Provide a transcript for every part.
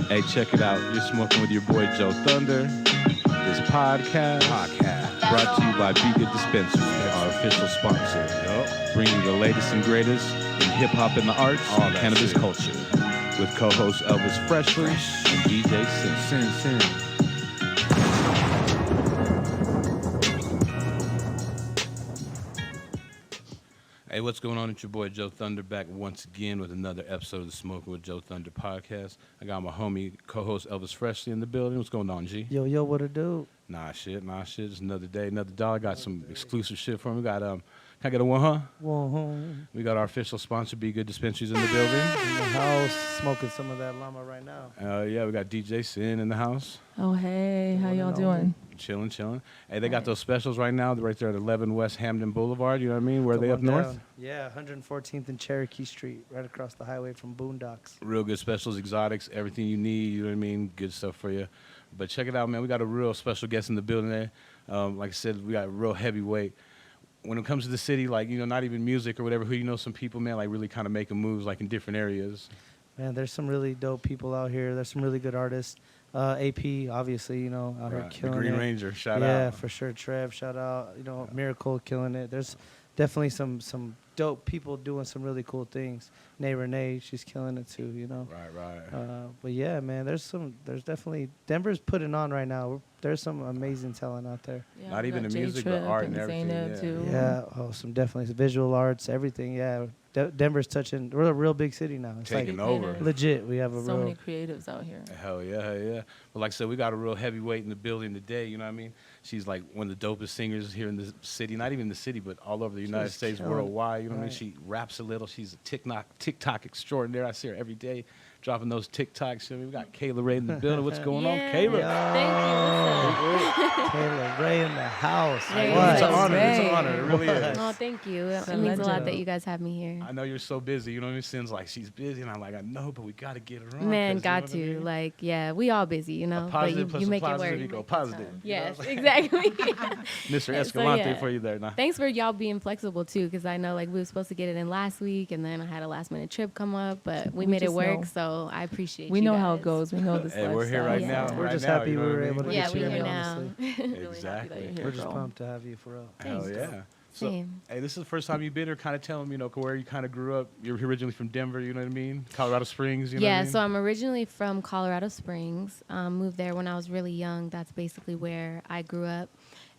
Hey, check it out. You're smoking with your boy JoeThunder. This podcast brought to you by bgood Dispensary, our official sponsor. Bringing you the latest and greatest in hip hop and the arts and cannabis culture. With co-host Elvis Freshleee and DJ Cyn. Hey, what's going on? It's your boy JoeThunder back once again with another episode of the Smoking with JoeThunder podcast. I got my homie co-host Elvis Freshleee in the building. What's going on, G? Yo, what it do? Nah, shit. Just another day, another dollar. Got some exclusive shit for me. Got can I get a one, huh? One. We got our official sponsor, bgood Dispensaries, in the building. In the house, smoking some of that llama right now. Yeah, we got DJ Cyn in the house. Oh, hey, how y'all doing? Chilling. Hey, they got those specials right now. They're right there at 11 West Hamden Boulevard. You know what I mean? Where are they up north? Yeah, 114th and Cherokee Street, right across the highway from Boondocks. Real good specials, exotics, everything you need. You know what I mean? Good stuff for you. But check it out, man. We got a real special guest in the building there. Like I said, we got a real heavyweight. When it comes to the city, like, you know, not even music or whatever, who you know, some people, man, like really kind of making moves like in different areas. Man, there's some really dope people out here. There's some really good artists. AP, obviously, you know, out here killing the Green it. Ranger, shout out. Yeah, for sure. Trev, shout out. You know, Miracle killing it. There's definitely some dope people doing some really cool things. Nay Renee, she's killing it too, you know. Right. But yeah, man, there's definitely, Denver's putting on right now. There's some amazing talent out there. Yeah, not even the music, but art and everything. Yeah, some visual arts, everything. Yeah, Denver's touching. We're a real big city now. It's taking like over. Legit, we have so many creatives out here. Hell yeah. But like I said, we got a real heavyweight in the building today. You know what I mean? She's like one of the dopest singers here in the city. Not even the city, but all over the United States, worldwide. You know what I mean? She raps a little. She's a TikTok extraordinaire. I see her every day dropping those TikToks. You know, we got Kayla Rae in the building. What's going on, Kayla? Thank you. Kayla Rae in the house. It's an honor. It really is. Oh, thank you. It means a lot that you guys have me here. I know you're so busy. You know what I mean? Cyn's like, she's busy. And I'm like, I know, but we got to get her on. Man, got you know to. I mean? Like, yeah, we all busy, you know. Positive but you make it work. Equal positive. Yes, exactly. Mr. Escalante for you there now. Thanks for y'all being flexible, too, because I know, like, we were supposed to get it in last week, and then I had a last-minute trip come up, but we made it work, so I appreciate we you know guys. how it goes. We know this Hey, we're here right now. We're just happy we were able to get you we're in, here now. Exactly. We're just pumped to have you for real. Hell yeah. So, Same. hey, this is the first time you've been here. Kind of tell them, you know, where you kind of grew up. You're originally from Denver, you know what I mean? Colorado Springs, you know what I mean? So I'm originally from Colorado Springs. Moved there when I was really young. That's basically where I grew up.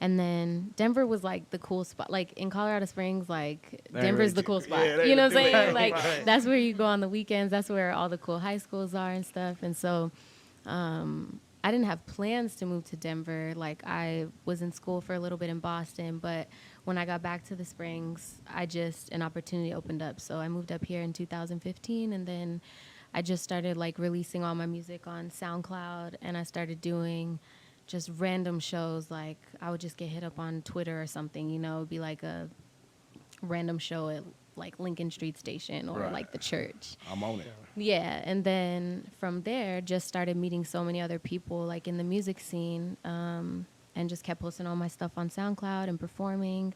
And then Denver was like the cool spot. Like in Colorado Springs, like Denver's the cool spot. You know what I'm saying? Like that's where you go on the weekends. That's where all the cool high schools are and stuff. And so I didn't have plans to move to Denver. Like I was in school for a little bit in Boston, but when I got back to the Springs, an opportunity opened up. So I moved up here in 2015, and then I just started like releasing all my music on SoundCloud, and I started doing just random shows. Like I would just get hit up on Twitter or something, you know, it'd be like a random show at like Lincoln Street Station or like the church. I'm on it. Yeah, and then from there, just started meeting so many other people like in the music scene, and just kept posting all my stuff on SoundCloud and performing.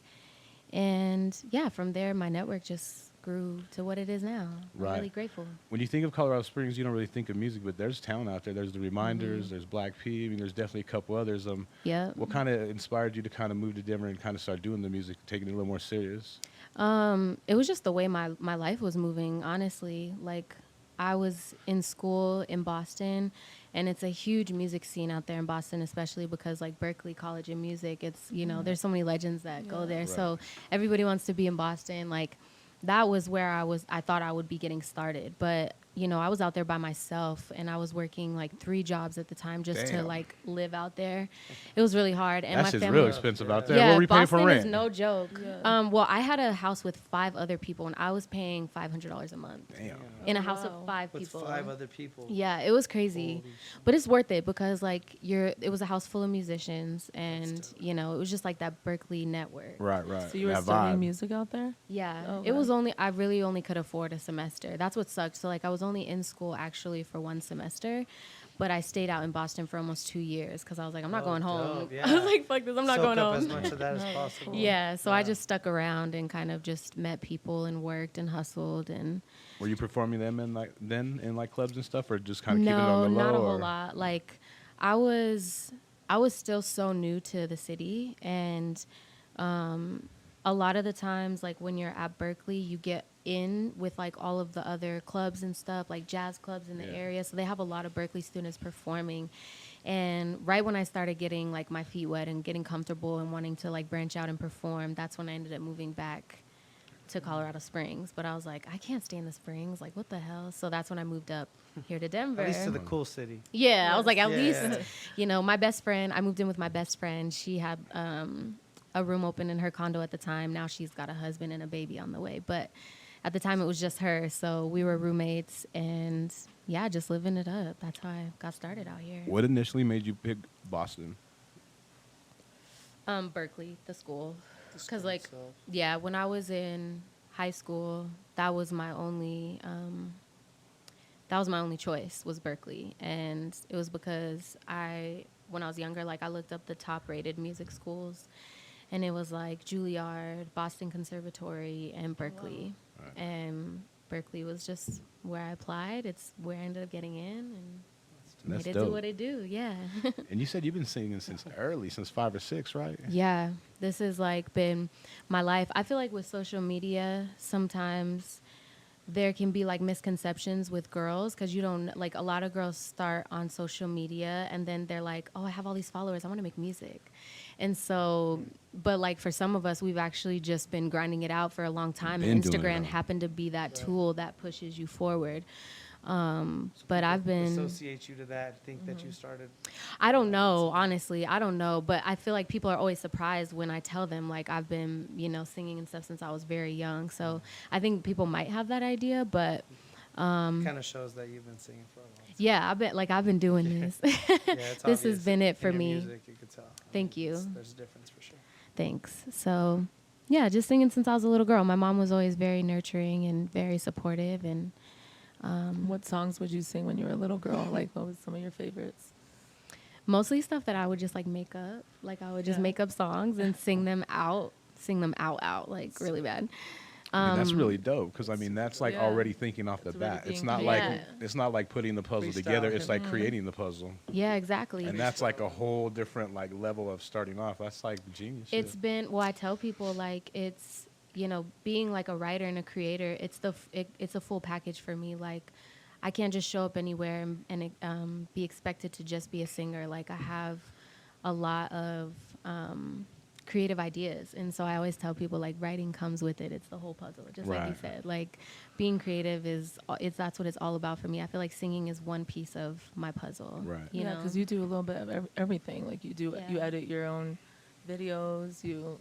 And yeah, from there, my network just grew to what it is now. I'm really grateful. When you think of Colorado Springs, you don't really think of music, but there's talent out there. There's the Reminders, there's Black P. I mean, there's definitely a couple others. Yeah. What kind of inspired you to kind of move to Denver and kind of start doing the music, taking it a little more serious? It was just the way my life was moving, honestly. Like, I was in school in Boston, and it's a huge music scene out there in Boston, especially because, like, Berklee College of Music, it's, you know, there's so many legends that go there. Right. So everybody wants to be in Boston. Like, that was where I thought I would be getting started. But, you know, I was out there by myself, and I was working like 3 jobs at the time just to like live out there. It was really hard. And that my shit's family, real expensive out there. Yeah, what were you paying Boston for rent? is no joke. Yeah. Well, I had a house with 5 other people, and I was paying $500 a month. Damn. In a house of 5 people. With 5 other people. Yeah, it was crazy, but it's worth it because like it was a house full of musicians, and you know, it was just like that Berklee network. Right. So you were studying music out there? Yeah, Okay. it was I really only could afford a semester. That's what sucked. So like I was only in school actually for 1 semester, But I stayed out in Boston for almost 2 years because I was like, I'm not going home. dope, yeah. I was like, fuck this, I'm not Soak going up home. as much of that as possible. Yeah, so I just stuck around and kind of just met people and worked and hustled and. Were you performing them in like clubs and stuff, or just kind of keeping it on the low? No, not a whole or? lot. Like, I was still so new to the city, and a lot of the times, like when you're at Berkeley, you get in with like all of the other clubs and stuff, like jazz clubs in the area. So they have a lot of Berkeley students performing. And right when I started getting like my feet wet and getting comfortable and wanting to like branch out and perform, that's when I ended up moving back to Colorado Springs. But I was like, I can't stay in the Springs. Like, what the hell? So that's when I moved up here to Denver. At least to the cool city. Yeah, I was like, at least, Yeah. you know, my best friend, I moved in with my best friend. She had a room open in her condo at the time. Now she's got a husband and a baby on the way. But at the time, it was just her. So we were roommates and, yeah, just living it up. That's how I got started out here. What initially made you pick Boston? Berkeley, the school. Because, like, yeah, when I was in high school, that was my only choice was Berkeley. And it was because when I was younger, like, I looked up the top-rated music schools. And it was like Juilliard, Boston Conservatory, and Berkeley. Right. And Berkeley was just where I applied. It's where I ended up getting in, and That's made it dope. do what it do. Yeah. And you said you've been singing since 5 or 6, right? Yeah, this has like been my life. I feel like with social media, sometimes there can be like misconceptions with girls because you don't like a lot of girls start on social media and then they're like, oh, I have all these followers, I want to make music. And so, but like for some of us, we've actually just been grinding it out for a long time. Been And doing it Instagram all. happened to be that tool that pushes you forward. But I've been, Associate you to that, think that you started. I don't know, honestly, I don't know. But I feel like people are always surprised when I tell them like I've been, you know, singing and stuff since I was very young. So I think people might have that idea, but Kind of shows that you've been singing for a long time. yeah, I've been doing this. Yeah, it's This has obvious been it in for your me. Music, you could tell. Thank you. There's a difference for sure. Thanks. So, yeah, just singing since I was a little girl. My mom was always very nurturing and very supportive. And What songs would you sing when you were a little girl? Like, what was some of your favorites? mostly stuff that I would just like make up. Like I would just make up songs and sing them out, like really bad. I mean, that's really dope because I mean that's like Yeah. already thinking off the It's already bat. It's being not creative. like it's not like putting the puzzle Freestyle. together. It's like creating the puzzle, Yeah, exactly. and that's like a whole different like level of starting off. That's like genius. It's shit. been, well, I tell people like it's, you know, being like a writer and a creator, it's a full package for me. Like I can't just show up anywhere and be expected to just be a singer. Like I have a lot of creative ideas. And so I always tell people like writing comes with it. It's the whole puzzle, just like you Right. said. Like being creative that's what it's all about for me. I feel like singing is one piece of my puzzle. Right. You know? Because you do a little bit of everything. Like you do, you Yeah. edit your own videos. You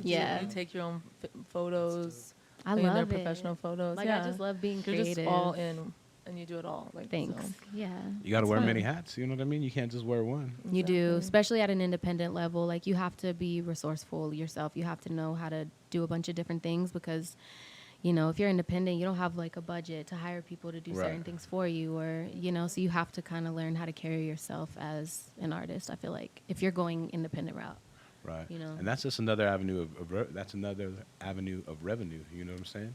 Yeah. you take your own photos. I their love it. professional photos. Like yeah. I just love being You're creative. just all in, and you do it all. Like Thanks. so. Yeah. You got to wear fun. many hats. You know what I mean? You can't just wear one. You do, Exactly. especially at an independent level. Like you have to be resourceful yourself. You have to know how to do a bunch of different things because, you know, if you're independent, you don't have like a budget to hire people to do certain Right. things for you, or you know, so you have to kind of learn how to carry yourself as an artist. I feel like if you're going independent route. Right. You know. And that's just another avenue that's another avenue of revenue. You know what I'm saying?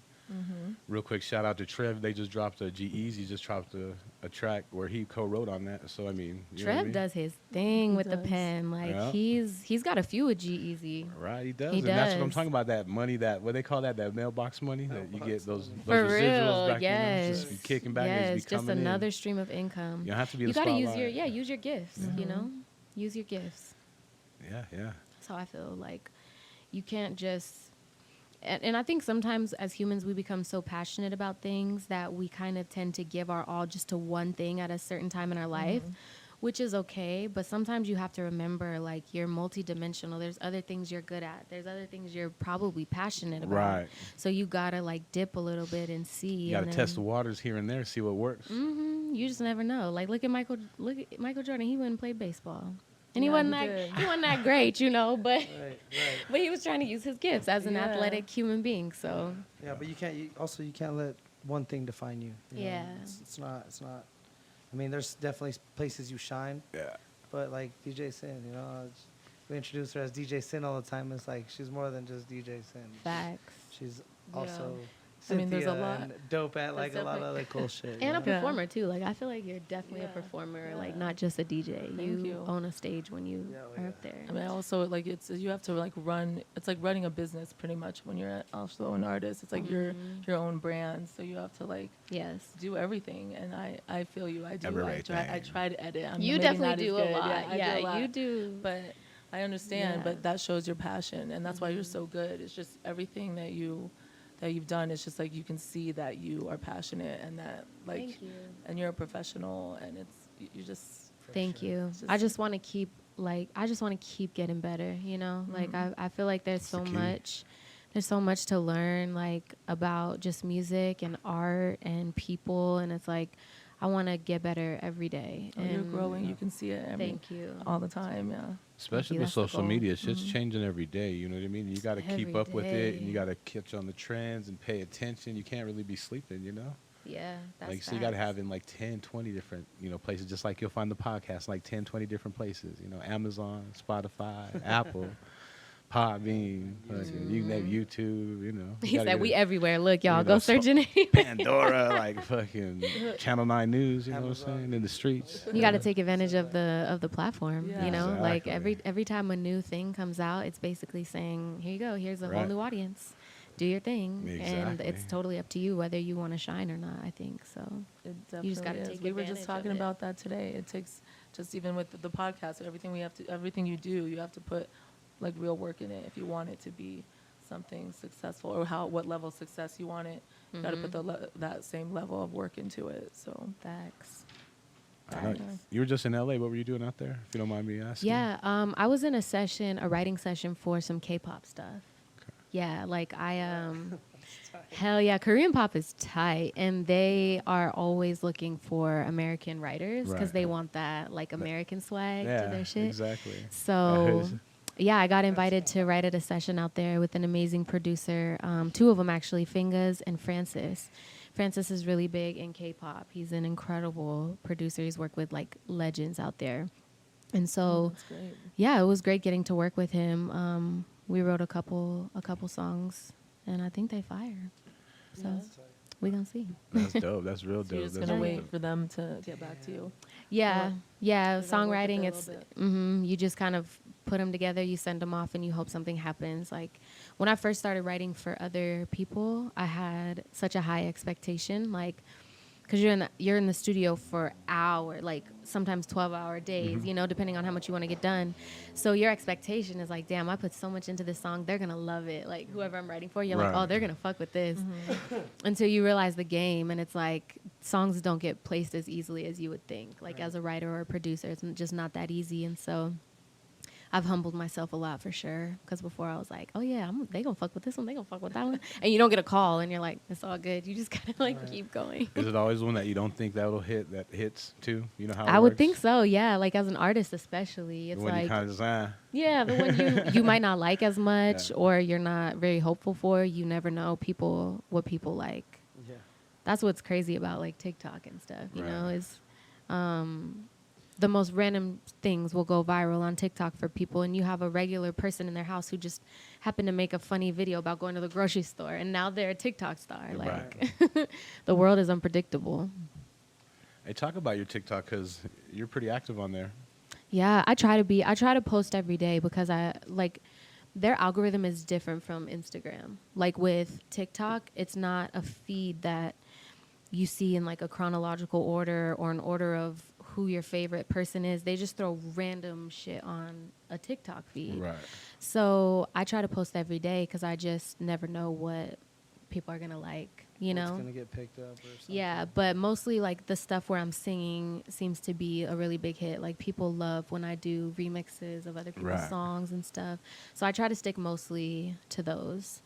Real quick shout out to Trev. They just dropped G-Eazy just dropped a track where he co-wrote on that. So I mean, you know what I Trev mean? does his thing He with the does. pen. Like Yeah. he's got a few with G-Eazy. Right, he does. He And that's what I'm does. talking about. That money, that what they call that mailbox money that you get those For residuals real, back. yes. You know, just be kicking back. Yes, and just be coming another in. stream of income. You don't have to be You the gotta spotlight. use your gifts. You know, use your gifts. Yeah. That's how I feel. Like you can't just, and I think sometimes as humans we become so passionate about things that we kind of tend to give our all just to one thing at a certain time in our life, which is okay. But sometimes you have to remember like you're multidimensional. There's other things you're good at. There's other things you're probably passionate about. Right. So you gotta like dip a little bit and see. You got to test the waters here and there, see what works. You just never know. Like look at Michael Jordan. He went and played baseball. And he Yeah, wasn't he that did. he wasn't that great, you know, but Right. but he was trying to use his gifts as an Yeah. athletic human being. So Yeah, but you can't let one thing define you. You know? Yeah. It's not. I mean, there's definitely places you shine, Yeah. but like DJ Cyn, you know, we introduce her as DJ Cyn all the time. It's like she's more than just DJ Cyn. Facts. She's Yeah. also I mean, there's a Cynthia lot. and dope at like a lot of definitely- other cool shit. And a you know? performer too. Like I feel like you're definitely a Yeah. performer, like Yeah. not just a DJ. Thank you. own a stage when you Yeah, are yeah. up there. I mean, also like you have to like run. It's like running a business pretty much when you're also an artist. It's like your own brand, so you have to like Yes. do everything. And I feel you. I do. Everything. I try to edit. I'm You maybe definitely not as do a good. lot. Yeah, I Yeah, do a lot. you do. But I understand. Yeah. But that shows your passion, and that's why you're so good. It's just everything that you've done. It's just like you can see that you are passionate and that like, Thank you. and you're a professional, and you just. Thank you. It's I just- just want to keep getting better, you know? Like I feel like there's so the key. much to learn like about just music and art and people, and it's like I want to get better every day. Oh, you're And growing. You can see it. Thank you. All the time. Yeah. Especially you, with that's the social goal. media, shit's changing every day. You know what I mean? You got to keep Every up with it, and day. you got to catch on the trends and pay attention. You can't really be sleeping, you know? Yeah, that's Like, so you got to facts. have in like 10, 20 different, places, just like you'll find the podcast, like 10, 20 different places, Amazon, Spotify, Apple, Podbean, fucking, you can name YouTube, You He gotta said get we it. everywhere. Look, y'all, You go know, search it. Pandora, like fucking Channel 9 News, you know what I'm Amazon. saying? In the streets. You got to take advantage of the platform, Yeah. you know? Like Exactly. every time a new thing comes out, it's basically saying, here you go, here's a whole Right. new audience. Do your thing. And Exactly. it's totally up to you whether you want to shine or not, I think. So It You just definitely gotta is. take We were advantage just of talking it. about that today. It takes just even with the podcast, everything you do, you have to put like real work in it if you want it to be something successful or what level of success you want it. You got to put that same level of work into it. So facts. I know. Yeah. You were just in LA. What were you doing out there, if you don't mind me asking? Yeah, I was in a writing session for some K-pop stuff. Okay. Yeah, like hell yeah, Korean pop is tight, and they are always looking for American writers because Right. they want that like American swag Yeah, to their shit. exactly. So, yeah, I got invited to write at a session out there with an amazing producer. Two of them actually, Fingas and Francis. Francis is really big in K-pop. He's an incredible producer. He's worked with like legends out there. And so, that's great. yeah, it was great getting to work with him. We wrote a couple songs, and I think they fire. So we gonna see. That's dope. That's real So you're dope. just That's gonna real wait dope. for them to get back to you. Yeah, yeah. You gotta work with Songwriting, it a it's little you just kind of put them together, you send them off, and you hope something happens. Like when I first started writing for other people, I had such a high expectation, like because you're in the studio for hours, like sometimes 12-hour days, depending on how much you want to get done. So your expectation is like, damn, I put so much into this song, they're gonna love it. Like whoever I'm writing for, you're like, Right. oh, they're gonna fuck with this. Until you realize the game, and it's like songs don't get placed as easily as you would think. Like as a writer or a producer, it's just not that easy. And so I've humbled myself a lot for sure. Because before I was like, oh yeah, they gonna fuck with this one, they gonna fuck with that one, and you don't get a call, and you're like, it's all good. You just gotta like keep going. Is it always one that you don't think that'll hit that hits too? You know how it I would works? think so, yeah. Like as an artist, especially, it's When you like kind of just, yeah, the one you might not like as much, Yeah. or you're not very hopeful for. You never know what people like. Yeah. That's what's crazy about like TikTok and stuff, you Right. know, is the most random things will go viral on TikTok for people, and you have a regular person in their house who just happened to make a funny video about going to the grocery store, and now they're a TikTok star. Like the world is unpredictable. hey, talk about your TikTok because you're pretty active on there. Yeah, I try to post every day because I like their algorithm is different from Instagram. Like with TikTok, it's not a feed that you see in like a chronological order or an order of who your favorite person is. They just throw random shit on a TikTok feed. Right. So I try to post every day because I just never know what people are gonna like, you It's know? gonna get picked up or something. Yeah, but mostly like the stuff where I'm singing seems to be a really big hit. Like people love when I do remixes of other people's Right. songs and stuff. So I try to stick mostly to those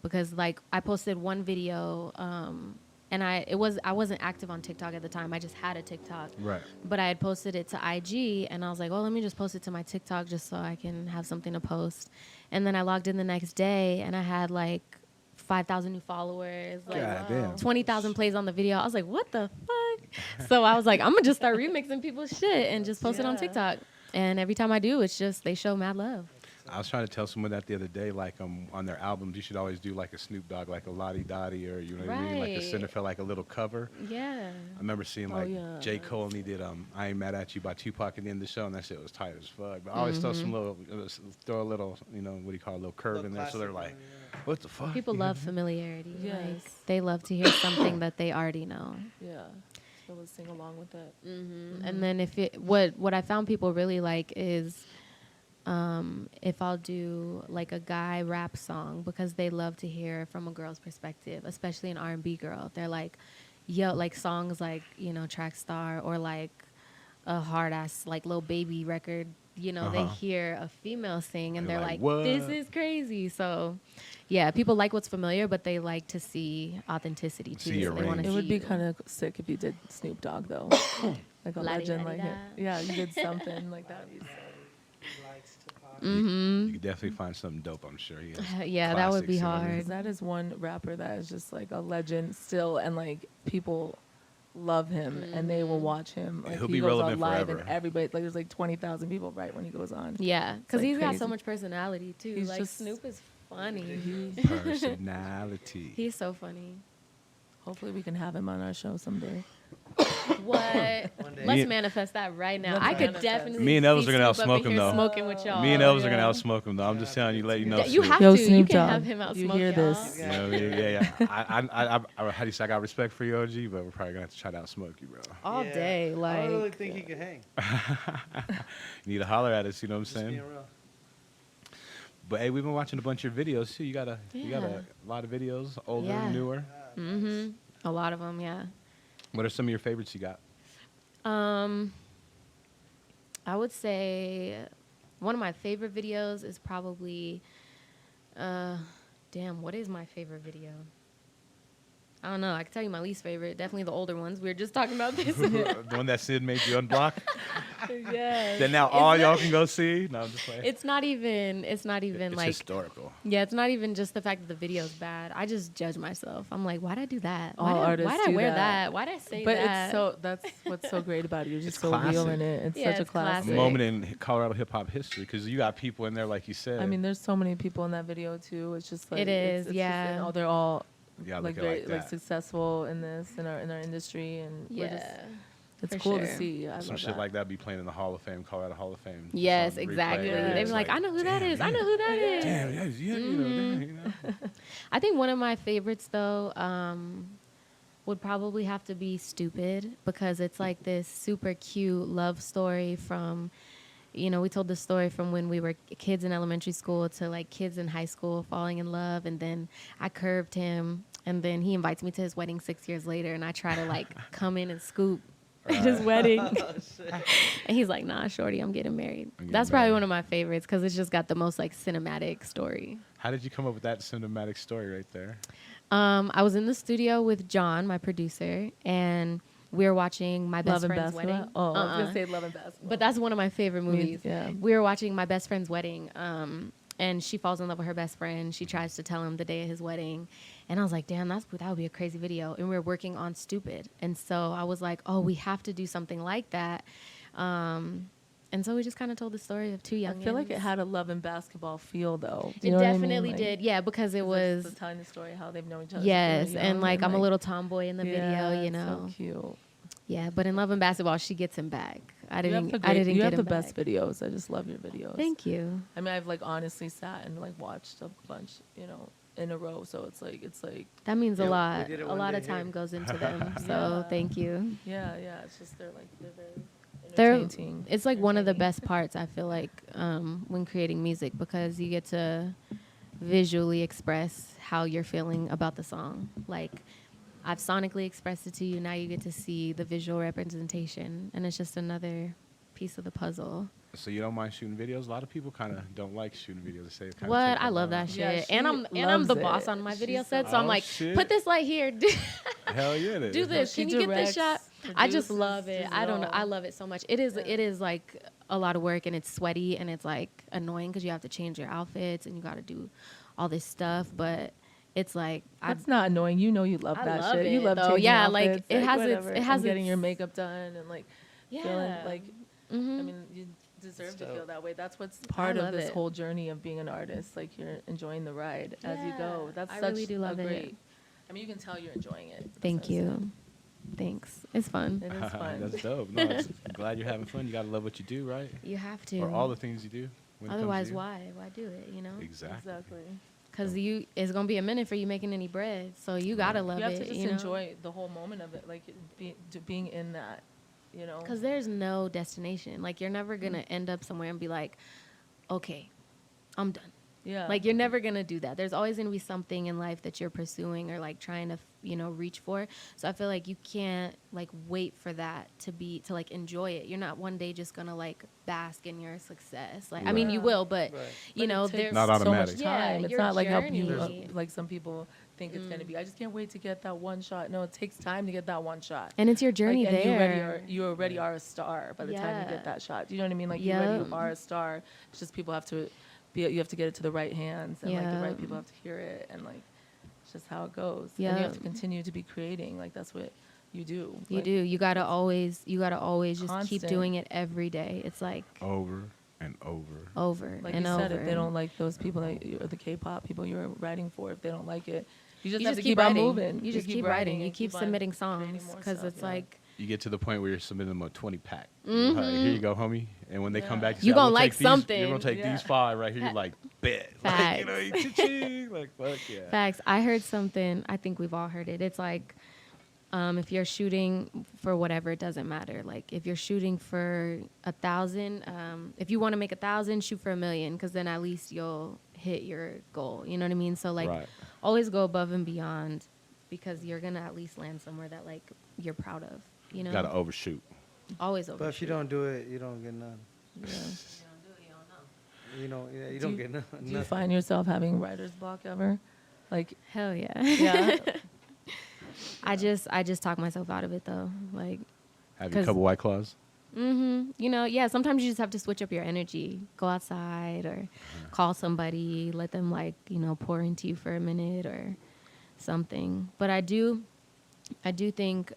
because like I posted one video and I wasn't active on TikTok at the time. I just had a TikTok. Right. But I had posted it to IG, and I was like, oh, let me just post it to my TikTok just so I can have something to post. And then I logged in the next day, and I had like 5,000 new followers, like God damn. 20,000 plays on the video. I was like, what the fuck? So I was like, I'm gonna just start remixing people's shit and just post it on Yeah. TikTok. And every time I do, it's just they show mad love. I was trying to tell someone that the other day, like on their albums, you should always do like a Snoop Dogg, like a Lottie Dottie, or you know what I mean, like a Right. center for like a little cover. Yeah. I remember seeing like yeah. J. Cole and he did "I Ain't Mad at You" by Tupac at the end of the show, and that shit was tight as fuck. But I always throw some little, throw a little, you know, what do you call it, a little curve in there, so they're like, "What the fuck?" People love familiarity. Yes. Like, they love to hear something that they already know. Yeah. So let's sing along with it. And then if it what I found people really like is if I'll do like a guy rap song, because they love to hear from a girl's perspective, especially an R&B girl. They're like, yo, like songs like, you know, Track Star, or like a hard ass like Lil Baby record. You know, they hear a female sing and They're they're like, like, this "What?" is crazy. So yeah, people like what's familiar, but they like to see authenticity too. See your So they wanna range. It would see be you. kind of sick if you did Snoop Dogg though, like a legend like him. La-di-da-di-da. Yeah, you did something like that. Would be sick. You could definitely find something dope. I'm sure. He has Yeah, that would be classics, you know what I mean? hard. 'Cause that is one rapper that is just like a legend still, and like people love him and they will watch him. Like He'll he be goes relevant on live forever. and everybody, like there's like 20,000 people right when he goes on. Yeah, because like he's got so crazy. much personality too. He's Like just- Snoop is funny. Personality. He's so funny. Hopefully we can have him on our show someday. What? day. Let's Me- manifest that right now. Let's I could manifest. definitely. Me and Elvis see are gonna Snoop up outsmoke in him, here though. Smoking with y'all. Me and Elvis are gonna yeah. outsmoke him though. I'm just telling you, let you know. You have Yo, to. You Snoop can Dogg, have him outsmoke you hear y'all. this? You know what I mean? Yeah. How do you say? I got respect for you, OG, but we're probably gonna have to try to outsmoke you, bro. All day, I like. don't really think he could hang. You need to holler at us. You know what I'm Just saying? being real. But hey, we've been watching a bunch of videos too. You got a Yeah. lot of videos, older, Yeah. newer. Mhm. A lot of them, yeah. What are some of your favorites you got? I would say one of my favorite videos is probably, damn, what is my favorite video? I don't know. I can tell you my least favorite. Definitely the older ones. We were just talking about this. The one that Sid made you unblock. Yeah. That now all y'all can go see. No, I'm just playing. It's not even It's like, historical. yeah, it's not even just the fact that the video's bad. I just judge myself. I'm like, why'd I do that? All artists Why'd I do wear that. that? Why'd I say But that? it's so, that's what's so great about it. You're just It's so real classic. in it. It's Yeah, such a it's classic. classic. Moment in Colorado hip hop history, because you got people in there like you said. I mean, there's so many people in that video too. It's just like It is, it's yeah. Just, they're all yeah, like look very like like that. successful in this in our industry, and we're just, yeah. it's for cool to sure. see. I Some love shit that. like that be playing in the Hall of Fame, Colorado Hall of Fame. just Yes, on replay. exactly. Yeah, They'd It's be like, I know who that damn, is. I know who that is. Damn, yeah, you know. I think one of my favorites, though, would probably have to be Stupid, because it's like this super cute love story from, you know, we told the story from when we were kids in elementary school to like kids in high school falling in love. And then I curved him, and then he invites me to his wedding 6 years later, and I try to like come in and scoop at his wedding. And he's like, nah, shorty, I'm getting married. getting That's probably married. one of my favorites, because it's just got the most like cinematic story. How did you come up with that cinematic story right there? I was in the studio with John, my producer, and we were watching my best Love and friend's Basketball. wedding. Oh, I was gonna say Love and Basketball. But that's one of my favorite movies. yeah. We were watching my best friend's wedding, and she falls in love with her best friend. She tries to tell him the day of his wedding, and I was like, damn, that would be a crazy video. And we were working on Stupid, and so I was like, oh, we have to do something like that. And so we just kind of told the story of two I young. feel like it had a Love and Basketball feel though. Do It you know what I mean? definitely Like, did, yeah, because it was. the telling the story how they've known each other. Yes, since they were and young, like I'm a little tomboy in the yeah, video, you it's know. So cute. Yeah, but in Love and Basketball, she gets him back. I You didn't. have I didn't you get have him the best back. videos. I just love your videos. Thank you. I mean, I've like honestly sat and like watched a bunch, you know, in a row. So it's like That means Yeah, a we lot. did it A one lot day of time here. goes into them. So Yeah. thank you. yeah. It's just they're very They're. entertaining. It's like one of the best parts. I feel like when creating music, because you get to visually express how you're feeling about the song. Like I've sonically expressed it to you. Now you get to see the visual representation, and it's just another piece of the puzzle. So you don't mind shooting videos? A lot of people kind of don't like shooting videos. They say it kinda What? take I a love while. that shit. Yeah, and she I'm the loves boss it. on my video She's set, so- so I'm Oh, like, shit. put this light here. Hell yeah, it is. Do this. She Can you get directs, this shot? I just produces, love it. does I don't know. all. I love it so much. It is like a lot of work, and it's sweaty, and it's like annoying because you have to change your outfits and you got to do all this stuff. But it's like That's not annoying. You know you love I that love shit. You it, love though. changing Yeah, like, outfits, it has its- whatever, it has and getting its- your makeup done and like feeling yeah. like. Mhm. I mean, you deserve to dope. feel that way. That's what's part of love this it. whole journey of being an artist. Like you're enjoying the ride as you go. Yeah, That's I such really do love a it. great. I mean, you can tell you're enjoying it. Thank So you. Thanks. It's fun. It is fun. That's dope. No, I'm glad you're having fun. You gotta love what you do, right? You have to. Or all the things you do. When it comes to Otherwise, you. why? Why do it? You know? Exactly. Exactly. Because it's gonna be a minute for you making any bread, so you gotta love You have it. to just you know? enjoy the whole moment of it, like being in that. You know. Because there's no destination. Like, you're never gonna end up somewhere and be like, okay, I'm done. Yeah. Like, you're never gonna do that. There's always gonna be something in life that you're pursuing or like trying to, reach for. So I feel like you can't like wait for that to like enjoy it. You're not one day just gonna like bask in your success. Like, I mean, you Right. will, but Right. you know, it takes there's Not so automatic. much Yeah, time. It's your not like how journey. like some people think it's gonna be. I just can't wait to get that one shot. No, it takes time to get that one shot. and it's your journey Like, and there. you already are a star by the time you Yeah. get that shot. Do you know what I mean? Like you already are a star. It's just people have to you have to get it to the right hands and like the Yeah. right people have to hear it and like it's just how it goes. And you Yeah. have to continue to be creating. Like that's what you do. You Like, do. You gotta always just keep Constant. doing it every day. It's like Over and over. over Like and you over. said, if they don't like those people that or the K-pop people you're writing for, if they don't like it, you just you have just to keep keep on writing. moving. You just keep writing. You and keep on submitting creating songs more because stuff, it's yeah. like You get to the point where you're submitting them a 20 pack. Like, here you go, homie. And when they come back, You say, gonna "I'm like take these- You're something." gonna take Yeah. these 5 right here. You're like, bet. Like, you know, you cha-ching. Like, fuck yeah. facts. I heard something. I think we've all heard it. It's like if you're shooting for whatever, it doesn't matter. Like if you're shooting for 1,000, if you want to make 1,000, shoot for 1,000,000 because then at least you'll hit your goal. You know what I mean? So like Right. always go above and beyond because you're gonna at least land somewhere that like you're proud of. You know? Gotta overshoot. Always over. But if you don't do it, you don't get none. Yeah. You don't Do get none. Do you find yourself having writer's block ever? Like, Hell yeah. yeah. I just talk myself out of it though. Like, Have a 'Cause- couple White Claws. yeah, sometimes you just have to switch up your energy. Go outside or call somebody, let them like, pour into you for a minute or something. But I do think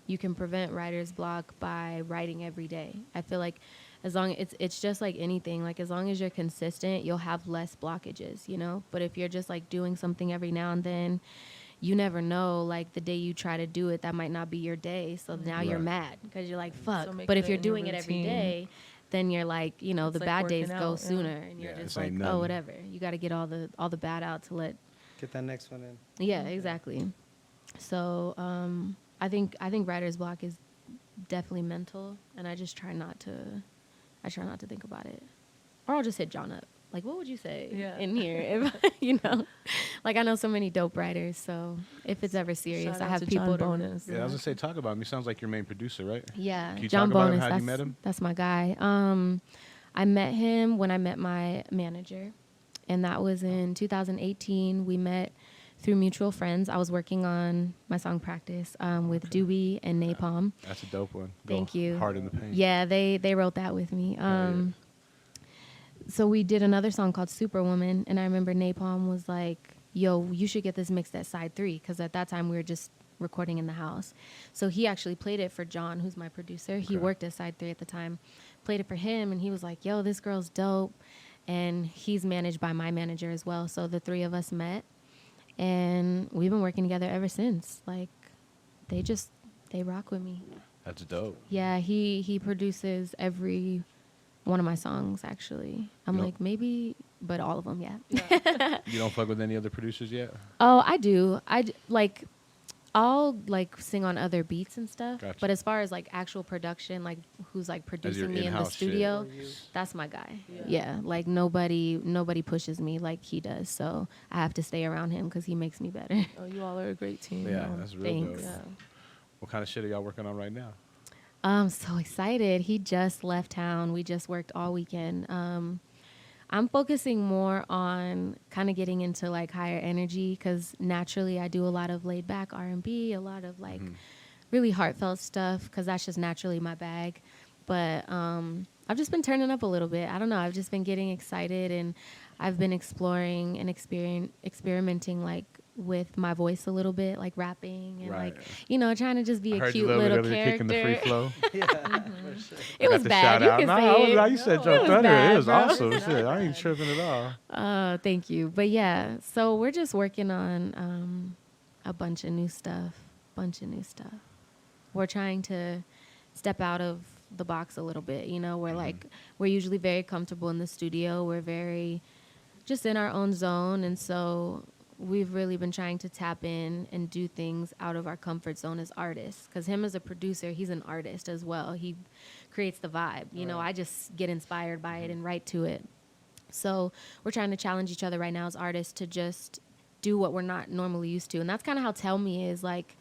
you can prevent writer's block by writing every day. I feel like as long it's just like anything, like as long as you're consistent, you'll have less blockages, But if you're just like doing something every now and then, you never know, like the day you try to do it, that might not be your day. So now you're Right. mad because you're like, fuck. So make But it if you're in your doing it every routine. day, then you're like, the like bad days working go out, yeah. sooner. And you're Yeah, just this like, ain't oh, nothing. whatever. You got to get all the bad out to let. Get that next one in. Yeah, exactly. So I think writer's block is definitely mental, and I just try not to think about it, or I'll just hit John up. Like, what would you say Yeah. in here? If, like I know so many dope writers, so if it's ever serious, Shout I out have to people John to. Bonus. Yeah, I was gonna say, talk about him. He sounds like your main producer, right? Yeah, Can you John talk about him, Bonus. how you met him? That's my guy. I met him when I met my manager, and that was in 2018. We met through mutual friends. I was working on my song Practice with Dewey and Napalm. That's a dope one. Thank you. Hard in the paint. Yeah, they wrote that with me. yeah. So we did another song called Superwoman, and I remember Napalm was like, yo, you should get this mixed at side 3, because at that time we were just recording in the house. So he actually played it for John, who's my producer. He Okay. worked at side 3 at the time, played it for him, and he was like, yo, this girl's dope. And he's managed by my manager as well. So the 3 of us met, and we've been working together ever since. Like, they rock with me. That's dope. Yeah, he produces every one of my songs, actually. I'm Yep. like, maybe, but all of them, yeah. You don't fuck with any other producers yet? Oh, I do. I'll like sing on other beats and stuff. Gotcha. But as far as like actual production, like who's like your producing me in the in-house shit. studio, Or you. that's my guy. Yeah. Yeah, like nobody pushes me like he does. So I have to stay around him because he makes me better. Oh, you all are a great team. Yeah, that's real Thanks. dope. Yeah. What kind of shit are y'all working on right now? I'm so excited. He just left town. We just worked all weekend. I'm focusing more on kind of getting into like higher energy because naturally I do a lot of laid back R&B, a lot of like really heartfelt stuff because that's just naturally my bag. But I've just been turning up a little bit. I don't know. I've just been getting excited, and I've been exploring and experimenting like with my voice a little bit, like rapping and like, you know, trying to just be a cute little character. Kicking the free flow. For sure. It was bad. You can say it. You said It Joe was Thunder. bad, It was bro. awesome. Shit, I ain't tripping at all. Thank you. But yeah, so we're just working on a bunch of new stuff. We're trying to step out of the box a little bit. You know, we're like, we're usually very comfortable in the studio. We're very just in our own zone. And so we've really been trying to tap in and do things out of our comfort zone as artists. Because him as a producer, he's an artist as well. He creates the vibe. You know, I just get inspired by it and write to it. So we're trying to challenge each other right now as artists to just do what we're not normally used to. And that's kind of how Tell Me is. Like,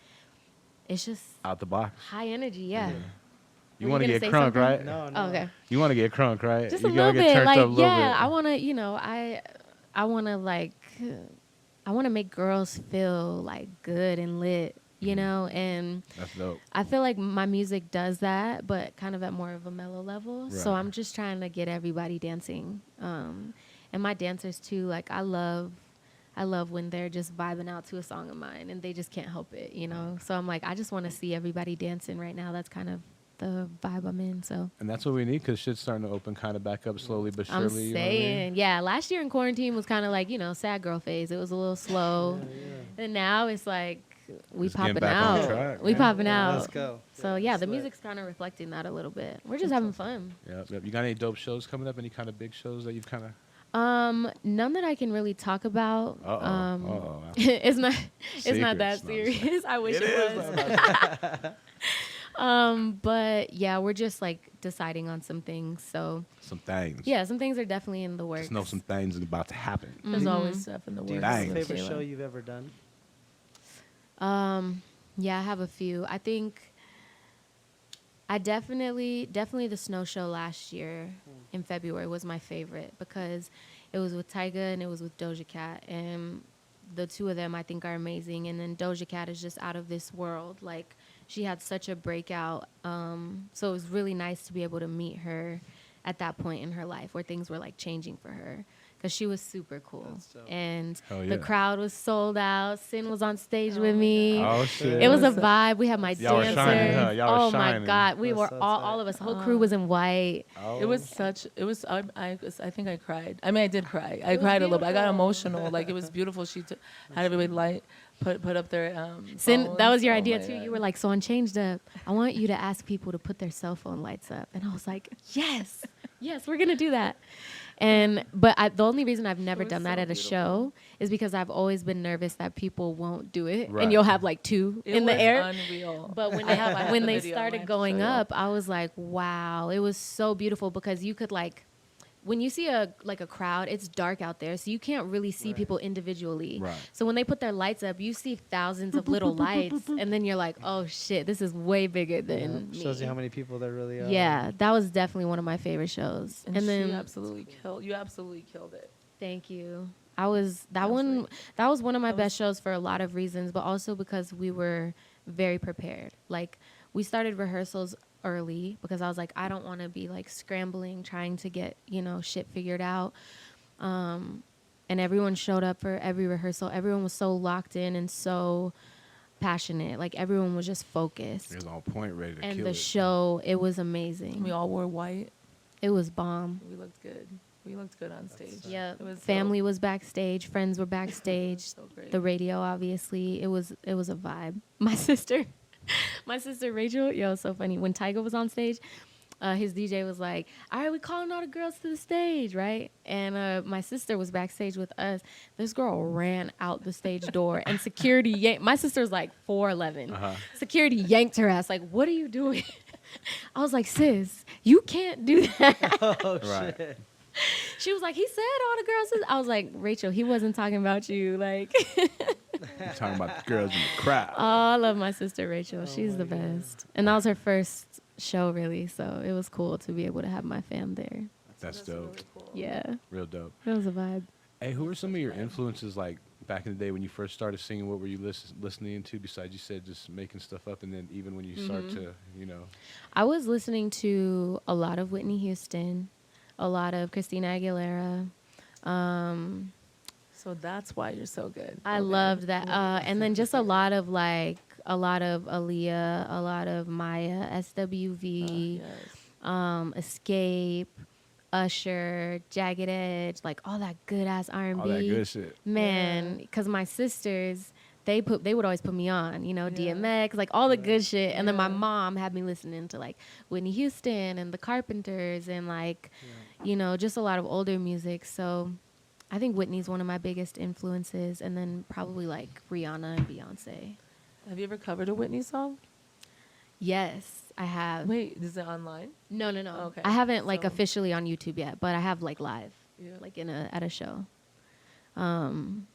it's just Out the box. high energy, yeah. You Were want to gonna get say crunk, something? right? No, Oh, okay. You want to get crunk, right? Just you a gotta little get bit. turned Like, up a little yeah, bit. I want to, you know, I want to like, I want to make girls feel like good and lit, you know, and That's dope. I feel like my music does that, but kind of at more of a mellow level. So Right. I'm just trying to get everybody dancing. And my dancers too, like I love when they're just vibing out to a song of mine and they just can't help it, you know? So I'm like, I just want to see everybody dancing right now. That's kind of the vibe I'm in, so. And that's what we need because shit's starting to open kind of back up slowly but surely. I'm you know what I saying, mean? yeah, last year in quarantine was kind of like, you know, sad girl phase. It was a little slow. And now it's like, we Just getting popping back on out. track, We man. popping Yeah, out. let's go. So yeah, the music's kind of reflecting that a little bit. We're just having fun. Yep. You got any dope shows coming up? Any kind of big shows that you've kind of... None that I can really talk about. Uh-oh. It's not that Secrets. No, I'm just serious. I wish it was. But yeah, we're just like deciding on some things. So Some things. yeah, some things are definitely in the works. Just know some things are about to happen. There's always stuff in the Do you works. have a Dang. with favorite Kayla. show you've ever done? Yeah, I have a few. I think I definitely the snow show last year in February was my favorite because it was with Tyga and it was with Doja Cat, and the two of them I think are amazing. And then Doja Cat is just out of this world. Like, she had such a breakout. So it was really nice to be able to meet her at that point in her life where things were like changing for her. Because she was super cool. That's dope. And Hell yeah. the crowd was sold out. Cyn was on stage with me. Oh, shit. It was a vibe. We had my Y'all were dancer. shining, huh? Y'all were Oh shining. my God. We That's were so all tight. of us. The whole crew was in white. Oh. It was such. It was. I think I cried. I mean, I did cry. I cried a little bit. I got emotional. Like, it was beautiful. She had everybody put up their. Cyn, that was your phones. idea my too. God. You were like, so on Changed Up, I want you to ask people to put their cell phone lights up. And I was like, yes, we're going to do that. But the only reason I've never was done that so at a beautiful. show is because I've always been nervous that people won't do it. Right. And you'll have like two It in the was air. Unreal. But when I have when the they video. I started have to going show you. up, I was like, wow, it was so beautiful because you could like, when you see a crowd, it's dark out there, so you can't really see people individually. Right. So when they put their lights up, you see thousands of little lights, and then you're like, oh shit, this is way bigger than me. Shows you how many people there really are. Yeah, that was definitely one of my favorite shows. And And then she absolutely killed. You absolutely killed it. thank you. That was one of my best shows for a lot of reasons, but also because we were very prepared. Like, we started rehearsals early because I was like, I don't want to be like scrambling trying to get, you know, shit figured out. And everyone showed up for every rehearsal. Everyone was so locked in and so passionate. Like, everyone was just focused. It was on point, ready to And kill the it. show, it was amazing. We all wore white. It was bomb. We looked good. We looked good on stage. Yeah, It was family dope. was backstage, friends were backstage, So great. the radio obviously. It was a vibe. My sister Rachel, yo, it's so funny. When Tyga was on stage, his DJ was like, "All right, we calling all the girls to the stage, right?" And my sister was backstage with us. This girl ran out the stage door, and security yanked. My sister's like 4'11". Security yanked her ass. Like, "What are you doing?" I was like, "Sis, you can't do that." Oh, Right. shit. She was like, "He said all the girls." I was like, "Rachel, he wasn't talking about you." Like, I'm talking about the girls in the crowd. oh, I love my sister Rachel. She's the best. And that was her first show, really. So it was cool to be able to have my fam there. That's dope. Really cool. Yeah, Real dope. it was a vibe. Hey, who were some of your influences, like, back in the day when you first started singing? What were you listening to besides, you said, just making stuff up? And then even when you start to, you know... I was listening to a lot of Whitney Houston, a lot of Christina Aguilera, So that's why you're so good. I Okay. loved that. And then just a lot of Aaliyah, a lot of Maya, SWV, Yes. Escape, Usher, Jagged Edge, like all that good ass R&B. All that good shit. Man, because my sisters, they would always put me on, you know, DMX, like all the good shit. And then my mom had me listening to like Whitney Houston and the Carpenters and like, you know, just a lot of older music. So I think Whitney's one of my biggest influences, and then probably like Rihanna and Beyonce. Have you ever covered a Whitney song? Yes, I have. Wait, is it online? No. Okay. I haven't like So- officially on YouTube yet, but I have like live, Yeah. like at a show. And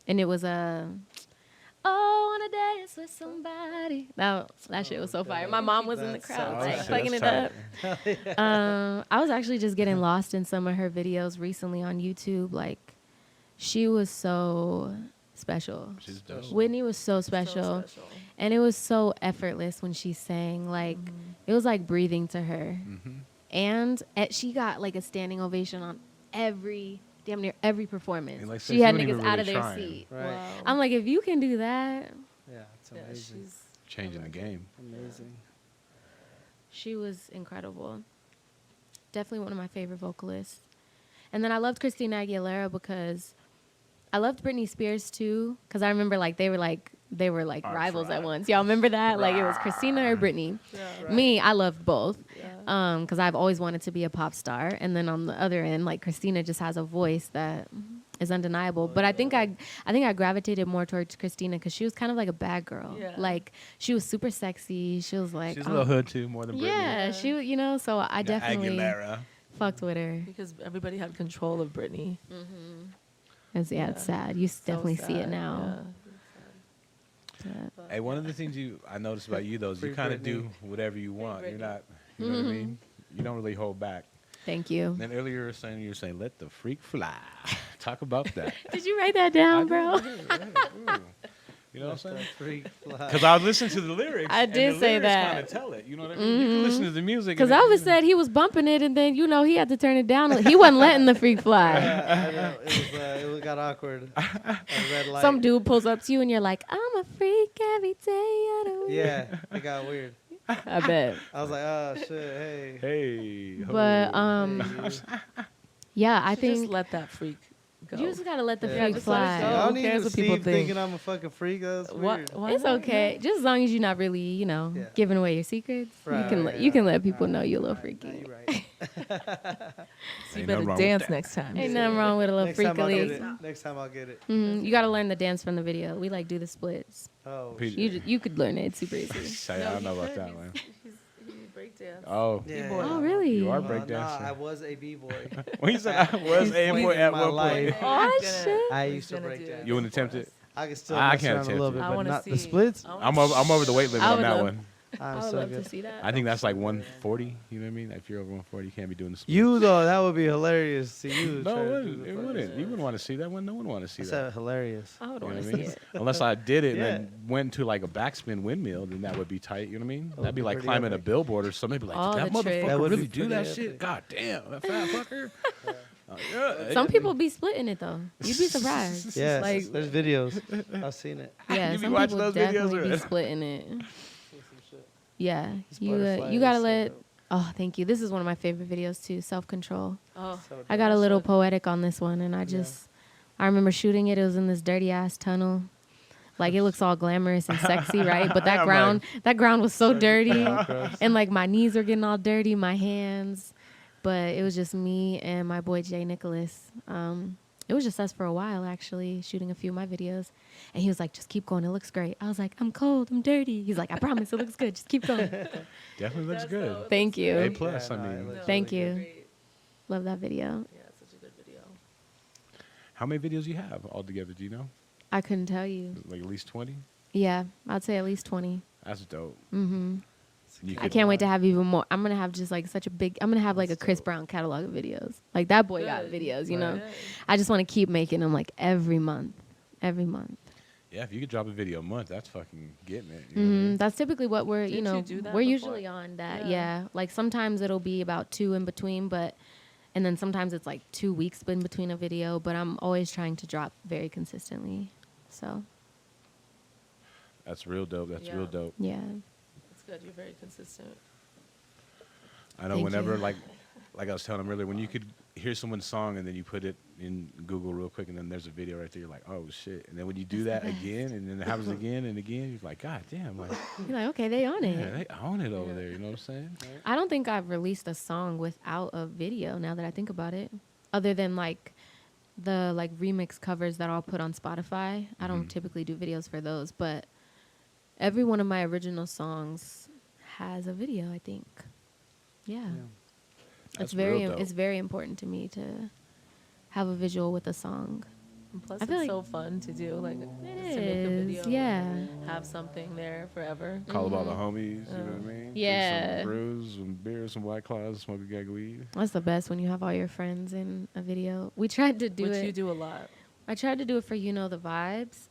it was on a dance with somebody. That shit was so fire. My mom was in the crowd, like plugging it up. I was actually just getting lost in some of her videos recently on YouTube. Like, she was so special. She's dope. Whitney was so special. And it was so effortless when she sang. Like, it was like breathing to her. Mm-hmm. And she got like a standing ovation on damn near every performance. And like, she she had wasn't niggas even out of really their trying. seat. Right. Wow. I'm like, if you can do that, Yeah, it's Yeah, amazing. she's Changing the game. Amazing. she was incredible. Definitely one of my favorite vocalists. And then I loved Christina Aguilera because I loved Britney Spears too. Because I remember like they were like rivals at once. Y'all remember that? Like it was Christina or Britney. Yeah. Me, I loved both. Yeah. Because I've always wanted to be a pop star. And then on the other end, like Christina just has a voice that is undeniable. But I think I gravitated more towards Christina because she was kind of like a bad girl. Yeah. Like she was super sexy. She was like, She's a little hood too, more than Britney. yeah, she, you know. So I definitely Aguilera. fucked with her. Because everybody had control of Britney. It's sad. You definitely see it sad, now. Hey, one of the things I noticed about you though is you Free kind of Britney. do whatever you want. You're Britney. not, you know what I mean? You don't really hold back. Thank you. Then earlier you were saying, let the freak fly. Talk about that. Did you write that down, bro? You know what I'm saying? Freak fly. Because I was listening to the lyrics. I did say that. Kind of tell it. You know what I mean? You can listen to the music. Because and Elvis said he was bumping it, and then he had to turn it down. He wasn't letting the freak fly. I know. It got awkward. A red light. Some dude pulls up to you, and you're like, "I'm a freak every day of the week." Yeah, it got weird. I bet. I was like, oh shit, hey. Hey. But Hey, you. yeah, I You just think let that freak go. you just gotta let the Yeah, freak just let it fly. go. I don't Who need cares to what people Steve think? thinking I'm a fucking freak. That's weird. Why It's not? okay, just as long as you're not really, Yeah. giving away your secrets. Right, You can let people right, know you're a little right. freaky. Nah, you're right. So you Ain't nothing better wrong with dance that. next time. Ain't nothing wrong with a little Next time I'll get freakily. it. Next time I'll get it. You gotta learn the dance from the video. We like do the splits. Oh, Pete- shit. You could learn it. It's super easy. Say, I don't know about that one. He breakdance. Oh. Yeah. B-boy. Oh, really? You are Nah, breakdancing. I was a b-boy. When you said I was He's a boy pointing at my one life. point. Oh He's gonna- shit! I he's used to gonna break do dance. it You wouldn't for attempt us. it? I can still I mess can't around a little attempt bit, it. I but wanna not the see. splits. I'm over the weight limit I on would that love- one. I I'm would so love good. to see that. I think that's like 140. You know what I mean? If you're over 140, you can't be doing the split. You though, that would be hilarious. See you. No, try it to do wouldn't. the It fucking- wouldn't. You wouldn't want to see that one. No one want to see I that. said hilarious. I would You know want what to I see mean? it. Unless I did it and Yeah. then went to like a backspin windmill, then that would be tight. You know what I mean? would That'd be be like pretty climbing a epic. billboard or something. They'd be like, All did that the tricks. motherfucker That would be really do that pretty shit? epic. God damn, that fat fucker. Yeah. Some people be splitting it though. You'd be surprised. Yes, Like, there's videos. I've seen it. yeah, You be some watching people those videos, definitely or- be splitting it. Yeah, you butterfly gotta is so let. dope. Oh, thank you. This is one of my favorite videos too. Self control. Oh, So I got a dope. little poetic on this one, and I remember shooting it. It was in this dirty ass tunnel. Like it looks all glamorous and sexy, right? But that I'm ground was so dirty, Yeah, gross. and like my knees were getting all dirty, my hands. But it was just me and my boy Jay Nicholas. It was just us for a while, actually, shooting a few of my videos. And he was like, just keep going. It looks great. I was like, I'm cold. I'm dirty. He's like, I promise it looks good. Just keep going. Definitely looks good. Thank you. A plus. Yeah, I no, mean, it looks Thank really you. Great. Love that video. Yeah, it's such a good video. how many videos you have altogether? Do you know? I couldn't tell you. Like at least 20. Yeah, I'd say at least 20. That's dope. Mm-hmm. You I could- can't wait to have even more. I'm going to have just like I'm going to have like a Chris Brown catalog of videos. Like that boy got Good. videos, you know? Good. I just want to keep making them like every month. Every month. Yeah, if you could drop a video a month, that's fucking getting it. You know what I mean? Mm-hmm. That's typically what we're, Didn't you know, do that we're before? usually on that. Yeah. Yeah. Like sometimes it'll be about 2 in between, but And then sometimes it's like 2 weeks in between a video, but I'm always trying to drop very consistently. So, That's real dope. That's Yeah. real dope. yeah. It's good. You're very consistent. I know Thank whenever, you. like I was telling him earlier, when you could hear someone's song and then you put it in Google real quick and then there's a video right there, you're like, oh, shit. And then when you do that again and then it happens again and again, you're like, God damn. Like, You're like, okay, they on yeah, it. they own it over there. You know what I'm saying? I don't think I've released a song without a video now that I think about it. Other than like the like remix covers that I'll put on Spotify. I don't typically do videos for those, but every one of my original songs has a video, I think. Yeah. That's It's very real dope. it's very important to me to have a visual with a song. And plus, I feel it's like- so fun to do. Like, It just to make a is, video. yeah. Have something there forever. Call up all the homies, you know what I mean? Drink Yeah. some brews, some beers, some White Claws, smoke a gag of weed. That's the best when you have all your friends in a video. We tried to do Which it. you do a lot. I tried to do it for You Know the Vibes.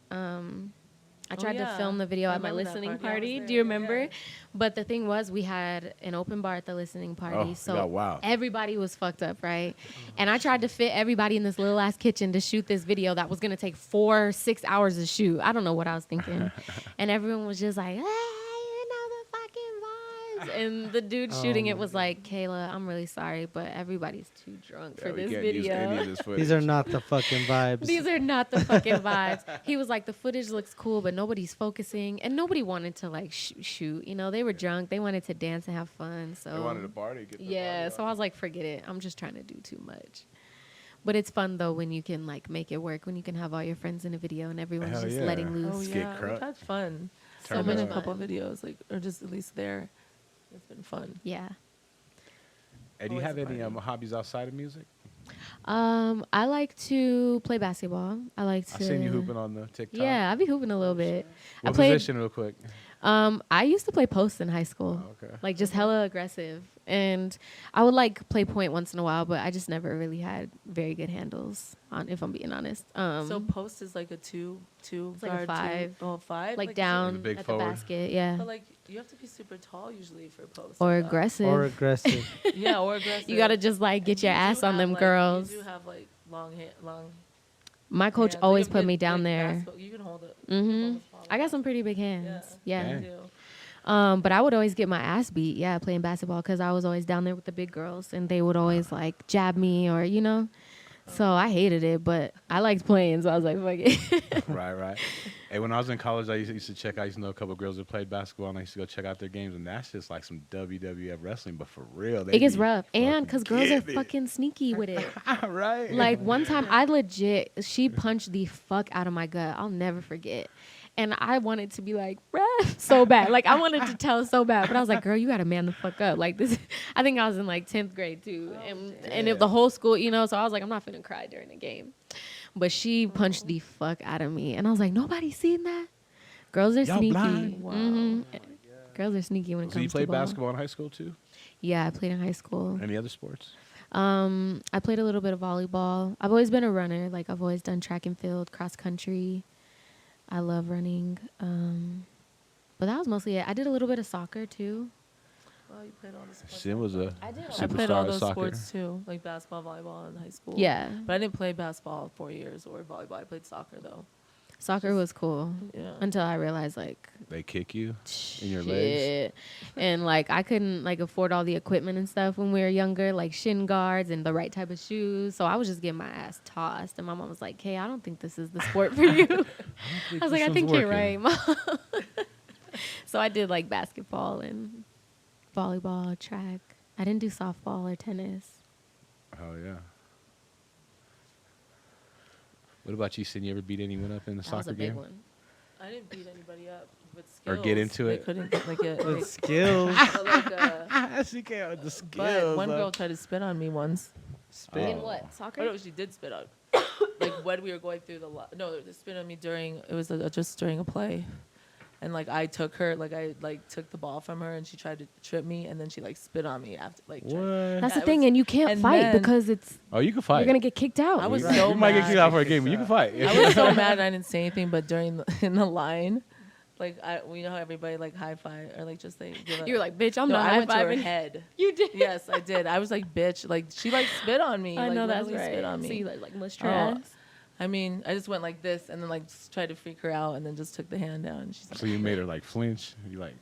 I tried to film the video I at my remember that listening party. I was party. there, Do you remember? yeah. But the thing was, we had an open bar at the listening party, Oh, so yeah, wow. everybody was fucked up, right? And I tried to fit everybody in this little ass kitchen to shoot this video that was gonna take 4-6 hours to shoot. I don't know what I was thinking, and everyone was just like, "Hey, you know the fucking vibes." And the dude shooting it was like, "Kayla, I'm really sorry, but everybody's too drunk Yeah, for we this can't use any video." of this footage. These are not the fucking vibes. These are not the fucking vibes. He was like, the footage looks cool, but nobody's focusing, and nobody wanted to like shoot. You know, they were drunk. They wanted to dance and have fun. So They wanted a party. Get the yeah. party So on. I was like, forget it. I'm just trying to do too much. But it's fun though when you can like make it work. When you can have all your friends in a video and everyone's Hell just yeah. letting Oh loose. Get yeah, crunk. we've had fun. Turn So many up. couple videos, like, or just at least there. It's been fun. Yeah. Hey, do you Always have a any party. hobbies outside of music? I like to play basketball. I like to. I seen you hooping on the TikTok. Yeah, I be hooping a little bit. What I played. position, real quick? I used to play post in high school. Oh, okay. Like just hella aggressive, and I would like play point once in a while, but I just never really had very good handles on, if I'm being honest. So post is like a two It's like a guard, five. five, Like The down big at forward. the basket, yeah, But like you have to be super tall usually for post. or like that. aggressive. or aggressive. Yeah, or aggressive. You gotta just like get your You do ass on have, them like, girls. You do have like long. My coach hands. Like, always you put can me hit, down like, there. basketball. You can hold it. Mhm. I got some pretty big hands. Yeah. Dang. You do. But I would always get my ass beat, yeah, playing basketball because I was always down there with the big girls and they would always like jab me or, you know. So I hated it, but I liked playing, so I was like, fuck it. Right. Hey, when I was in college, I used to check. I used to know a couple of girls that played basketball, and I used to go check out their games. And that's just like some WWF wrestling, but for real. It gets be rough. And fucking because girls are giving. fucking sneaky with it. right. Like one time, she punched the fuck out of my gut. I'll never forget. And I wanted to be like, ref, so bad. Like I wanted to tell so bad, but I was like, girl, you gotta man the fuck up. Like this, I think I was in like 10th grade too, and if the whole school, you know. So I was like, I'm not finna cry during the game. But she punched the fuck out of me, and I was like, nobody's seen that. Girls are Y'all sneaky. blind? Wow. Mhm. Girls are sneaky when it So comes you to played ball. basketball in high school too? Yeah, I played in high school. Any other sports? I played a little bit of volleyball. I've always been a runner. Like I've always done track and field, cross country. I love running. But that was mostly it. I did a little bit of soccer too. Well, you played all the sports. Sim was a I did. I superstar played all of those soccer. sports too, like basketball, volleyball in high school. Yeah. But I didn't play basketball 4 years or volleyball. I played soccer though. Soccer was cool Yeah. until I realized like They kick you in your legs. shit. And like I couldn't like afford all the equipment and stuff when we were younger, like shin guards and the right type of shoes. So I was just getting my ass tossed. And my mom was like, "Hey, I don't think this is the sport for you." I was like, "I think you're right, Mom." So I did like basketball and volleyball, track. I didn't do softball or tennis. Oh yeah. What about you, Sin? You ever beat anyone up in the That was soccer a big game? one. I didn't beat anybody up with Or skills. get into They it. couldn't get like it. With skills. She came with the But one girl tried to spit on me once. Spit. In Oh. what? Oh Soccer? no, she did spit on. Like when we were going through no, they spit on me during. It was just during a play, and like I took her, like I like took the ball from her, and she tried to trip me, and then she like spit on me after like. What? That's Yeah, the it thing, was- and you can't and fight then- because it's Oh, you can fight. you're gonna get kicked out. I was You so might get mad. kicked out for a game, but you can fight. I was so mad I didn't say anything, but in the line, like we know how everybody like high five or like just they give You were like, bitch, I'm no, not I went to her high-fiving. head. You did. Yes, I did. I was like, bitch, like she like spit on me. I like, know that's literally right. Spit on me. So you like mushed her Oh, ass. I mean, I just went like this and then like just tried to freak her out and then just took the hand down. And she's like, So you made her like flinch. You like,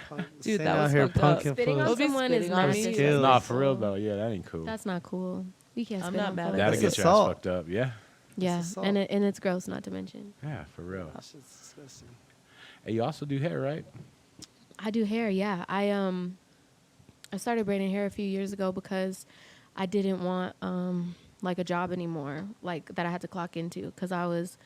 Dude, Sitting that out was here fucked up. punking Spitting on fools. Don't be someone is spitting on not me. Skills. nah, for real though. Yeah, that ain't cool. That's not cool. We can't I'm spit not on mad at folks. That'll That's get your ass assault. fucked up. Yeah. Yeah, assault. and it's gross, not to mention. Yeah, for real. That shit's disgusting. Hey, you also do hair, right? I do hair, yeah. I started braiding hair a few years ago because I didn't want like a job anymore, like that I had to clock into, because I was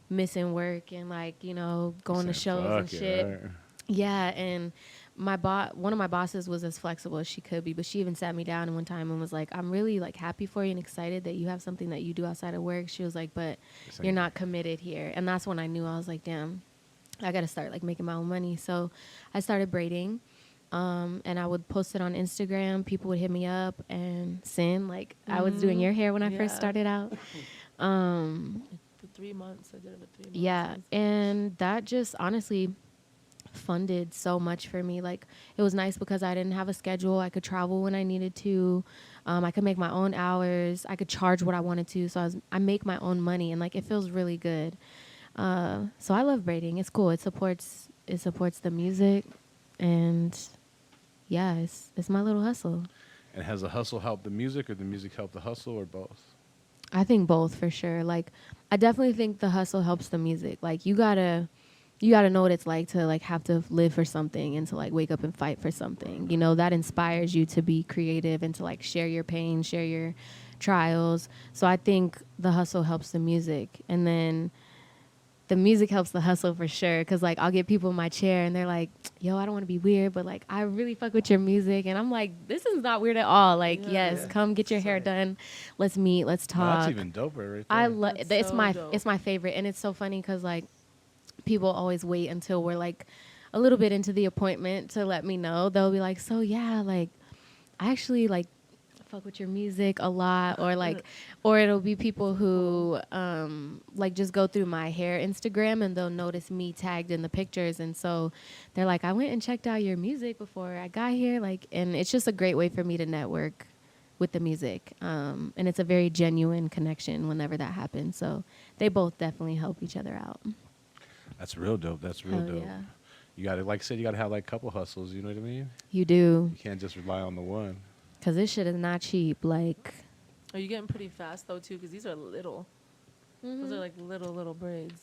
missing work and like going to shows and shit. Right? Yeah, and one of my bosses was as flexible as she could be, but she even sat me down one time and was like, "I'm really like happy for you and excited that you have something that you do outside of work." She was like, "But This you're ain't- not committed here," and that's when I knew. I was like, "Damn, I got to start like making my own money." So I started braiding, and I would post it on Instagram. People would hit me up and send like I was doing your hair when I first Yeah. started out. For 3 months, I did it for 3 months. Yeah, and that just honestly funded so much for me. Like it was nice because I didn't have a schedule. I could travel when I needed to. I could make my own hours. I could charge what I wanted to. So I make my own money, and like it feels really good. So I love braiding. It's cool. It supports the music, and yeah, it's my little hustle. And has the hustle helped the music, or the music helped the hustle, or both? I think both for sure. Like I definitely think the hustle helps the music. Like you gotta know what it's like to like have to live for something and to like wake up and fight for something. That inspires you to be creative and to like share your pain, share your trials. So I think the hustle helps the music, and then the music helps the hustle for sure. Cause like I'll get people in my chair and they're like, "Yo, I don't want to be weird, but like I really fuck with your music," and I'm like, "This is not weird at all. Like, yes, come get your hair done. Let's meet. Let's No, talk." that's even doper, right there. I love That's it's so my dope. it's my favorite, and it's so funny because like people always wait until we're like a little bit into the appointment to let me know. They'll be like, "So yeah, like I actually like fuck with your music a lot," or like, or it'll be people who like just go through my hair Instagram and they'll notice me tagged in the pictures, and so they're like, "I went and checked out your music before I got here," like, and it's just a great way for me to network with the music, and it's a very genuine connection whenever that happens. So they both definitely help each other out. That's real dope. That's real Hell dope. yeah. You got to, like I said, you got to have like a couple hustles. You know what I mean? You do, You can't just rely on the one. because this shit is not cheap. Like, Are you getting pretty fast though too? Because these are little. Those are like little braids.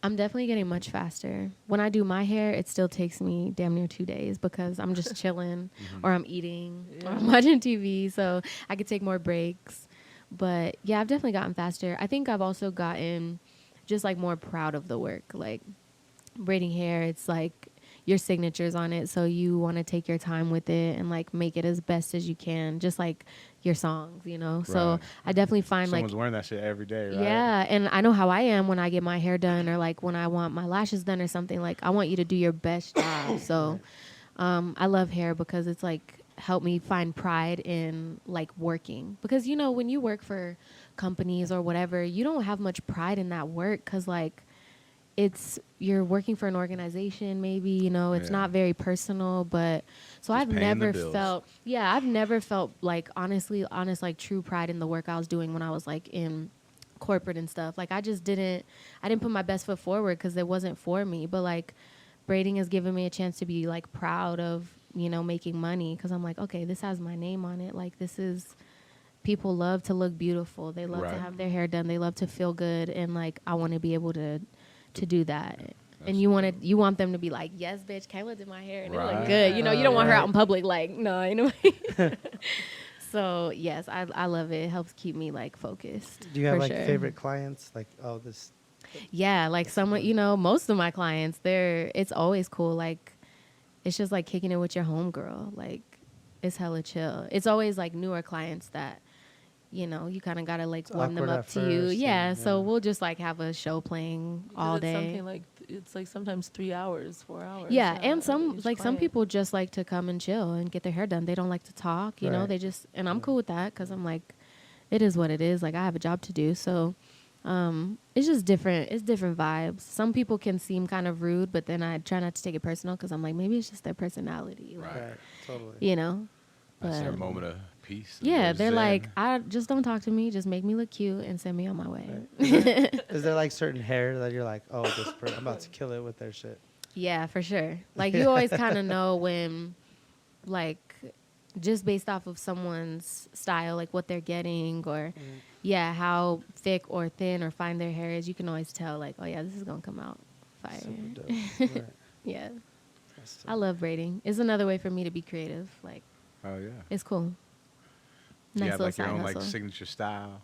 I'm definitely getting much faster. When I do my hair, it still takes me damn near 2 days because I'm just chilling or I'm eating or I'm watching TV. So I could take more breaks. But yeah, I've definitely gotten faster. I think I've also gotten just like more proud of the work. Like braiding hair, it's like your signature's on it. So you want to take your time with it and like make it as best as you can. Just like your songs, So Right. I definitely find Someone's like, wearing that shit every day, right? yeah, and I know how I am when I get my hair done or like when I want my lashes done or something. Like I want you to do your best job. So I love hair because it's like helped me find pride in like working. Because when you work for companies or whatever, you don't have much pride in that work because like you're working for an organization maybe, it's Yeah. not very personal, but so Just I've paying the never bills. felt like honest like true pride in the work I was doing when I was like in corporate and stuff. Like I didn't put my best foot forward because it wasn't for me, but like braiding has given me a chance to be like proud of making money because I'm like, okay, this has my name on it. Like this is, people love to look beautiful, they love Right. to have their hair done, they love to feel good, and like I want to be able to do that. That's And you want them to be like, "Yes, bitch, Kayla did my hair and it Right. looked good." You don't want her Right. out in public like, no, So yes, I love it. It helps keep me like focused. Do you have for like sure. favorite clients? Like, oh, this. Yeah, like someone, most of my clients, it's always cool. Like, it's just like kicking it with your homegirl. Like, it's hella chill. It's always like newer clients that, you kind of got to like It's warm them awkward up at to you. first, Yeah, and, so yeah. we'll just like have a show playing all It's day. something like it's like sometimes 3 hours, 4 hours. Yeah, and some each some client. people just like to come and chill and get their hair done. They don't like to talk, Right. They just, and I'm cool with that because I'm like, it is what it is. Like I have a job to do, so It's just different. It's different vibes. Some people can seem kind of rude, but then I try not to take it personal because I'm like, maybe it's just their personality. Like, Right. Totally. you know? That's their But moment of peace. yeah, they're Zen. like, I just don't talk to me. Just make me look cute and send me on my way. Right. Is there like certain hair that you're like, oh, I'm about to kill it with their shit? Yeah, for sure. Like you always kind of know when, like, just based off of someone's style, like what they're getting, or yeah, how thick or thin or fine their hair is. You can always tell, like, oh yeah, this is gonna come out fire. Super dope. Right. Yeah, That's I love braiding. It's another way for me to be creative. Like, Oh yeah. it's cool. Do you Nice have little like your side own hustle. like signature style?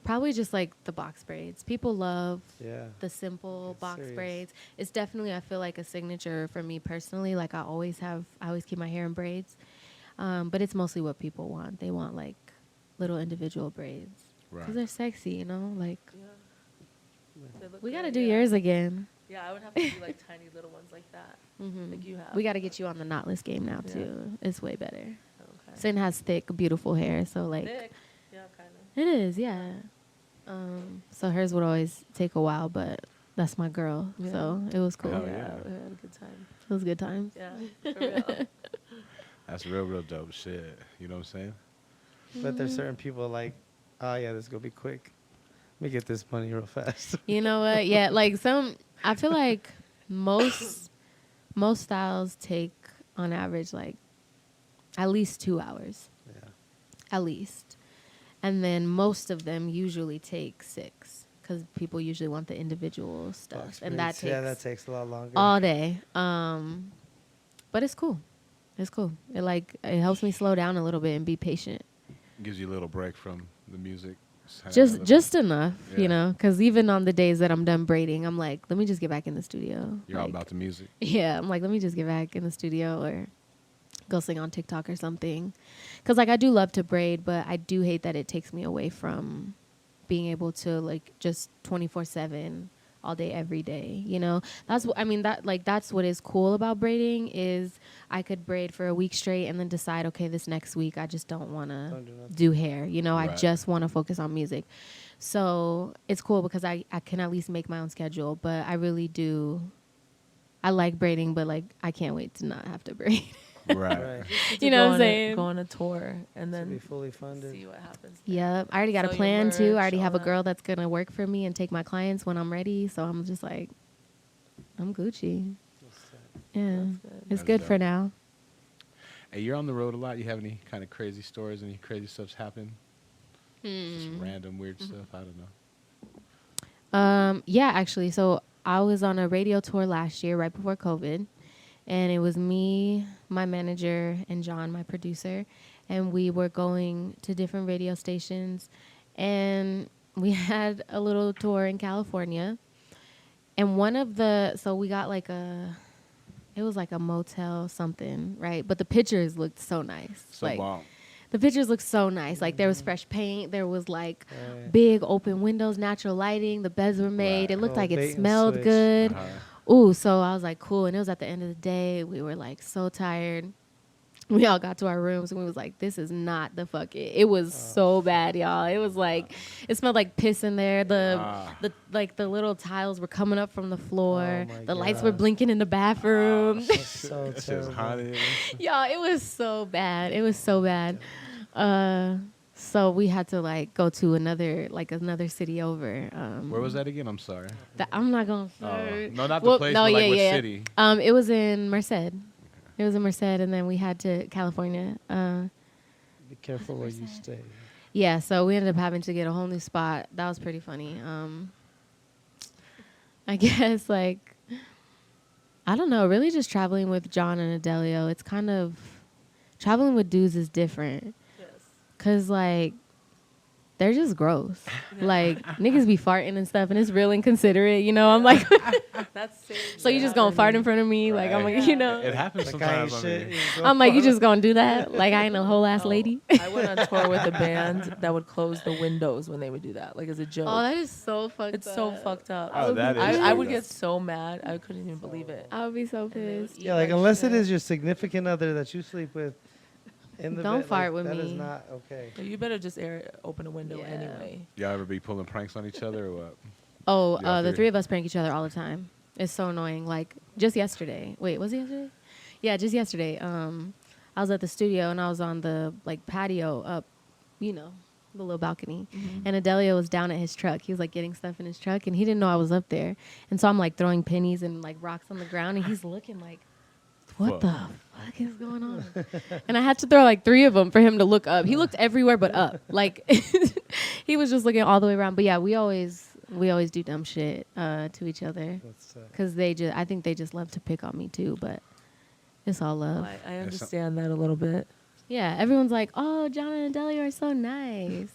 Probably just like the box braids. People love Yeah. the simple It's box serious. braids. It's definitely, I feel like, a signature for me personally. Like I always keep my hair in braids. But it's mostly what people want. They want like little individual braids. Right. Because they're sexy, you know? Like, Yeah. They look we got to good, do yeah. yours again. Yeah, I would have to do like tiny little ones like that, like you have. We got to get you on the knotless game now, Yeah. too. It's way better. Okay. Cyn has thick, beautiful hair. So, like, Thick. Yeah, kind of. it is, yeah. So hers would always take a while, but that's my girl. Yeah. So it was cool. Hell Yeah, yeah. we had a good time. It was good times. Yeah, for real. That's real dope shit. You know what I'm saying? But there's certain people like, oh yeah, this is gonna be quick. Let me get this money real fast. You know what? Yeah, like I feel like most styles take on average like at least 2 hours, Yeah. at least. And then most of them usually take 6 because people usually want the individual stuff. Box And that braids. takes Yeah, that takes a lot longer. all day. But it's cool. It's cool. It helps me slow down a little bit and be patient. Gives you a little break from the music. Just enough, Yeah. you know, because even on the days that I'm done braiding, I'm like, let me just get back in the studio. You're all Like, about the music. yeah, I'm like, let me just get back in the studio or go sing on TikTok or something. Because, like, I do love to braid, but I do hate that it takes me away from being able to, like, just 24/7 all day, every day, you know? That's what is cool about braiding is I could braid for a week straight and then decide, okay, this next week I just don't want to Don't do nothing. do hair, you know? I Right. just want to focus on music. So it's cool because I can at least make my own schedule, but I really do. I like braiding, but like I can't wait to not have to braid. Right. Right. You know what I'm Go saying? on a tour and To be then fully funded. see what happens. Yep. I already got Sell a your plan too. I merch, already all have a that. girl that's gonna work for me and take my clients when I'm ready. So I'm just like, I'm Gucci. Yeah, That's good. it's That's good for dope. now. Hey, you're on the road a lot. You have any kind of crazy stories? Any crazy stuff's happened? Just random weird stuff. I don't know. Yeah, actually. So I was on a radio tour last year, right before COVID, and it was me, my manager, and John, my producer, and we were going to different radio stations, and we had a little tour in California, and we got it was like a motel something, right? But the pictures looked so nice. So like, bomb. the pictures looked so nice. Like there was fresh paint. There was like Right. big open windows, natural lighting. The beds were made. Right. It looked Oh, like bait it and smelled switch. good. Uh-huh. Ooh, so I was like, cool. And it was at the end of the day. We were like so tired. We all got to our rooms and we was like, this is not the fuck it. It was so bad, y'all. It was like, it smelled like piss in there. The little tiles were coming up from the floor. Oh my The lights were God. blinking in the bathroom. That's so This is terrible. haunted. Y'all, it was so bad. It was so bad. So we had to like go to another city over. Where was that again? I'm sorry. I'm not gonna Oh, say. no, not the place, but like what city? It was in Merced. It was in Merced, and then we had to California. Be careful where you stay. Yeah, so we ended up having to get a whole new spot. That was pretty funny. I guess like I don't know. Really, just traveling with John and Adelio. It's kind of traveling with dudes is different. Yes. Cause like they're just gross. Like niggas be farting and stuff, and it's real inconsiderate. You know, I'm like, That's safe. so you just gonna fart in front of me? Like I'm like, you know, It happens Like I ain't sometimes. shit. mean, you go I'm like, you far. just gonna do that? Like I ain't no whole ass lady. I went on tour with a band that would close the windows when they would do that, like as a joke. Oh, that is so fucked It's so fucked up. Oh, that is I fucked would up. get so mad. I couldn't even believe it. I would be so And they would pissed. eat Yeah, like my unless it shit. is your significant other that you sleep with, In the Don't bed, fart with that me. is not okay. So you better just open a window Yeah. anyway. Y'all ever be pulling pranks on each other or what? Oh, Yeah, the three. three of us prank each other all the time. It's so annoying. Like just yesterday. Wait, was it yesterday? Yeah, just yesterday. I was at the studio and I was on the like patio up, the little balcony. And Adelio was down at his truck. He was like getting stuff in his truck and he didn't know I was up there. And so I'm like throwing pennies and like rocks on the ground and he's looking like, what the fuck is going on? And I had to throw like 3 of them for him to look up. He looked everywhere but up. Like he was just looking all the way around. But yeah, we always do dumb shit to each other because I think they just love to pick on me too. But it's all love. I understand that a little bit. Yeah, everyone's like, "Oh, John and Adelio are so nice."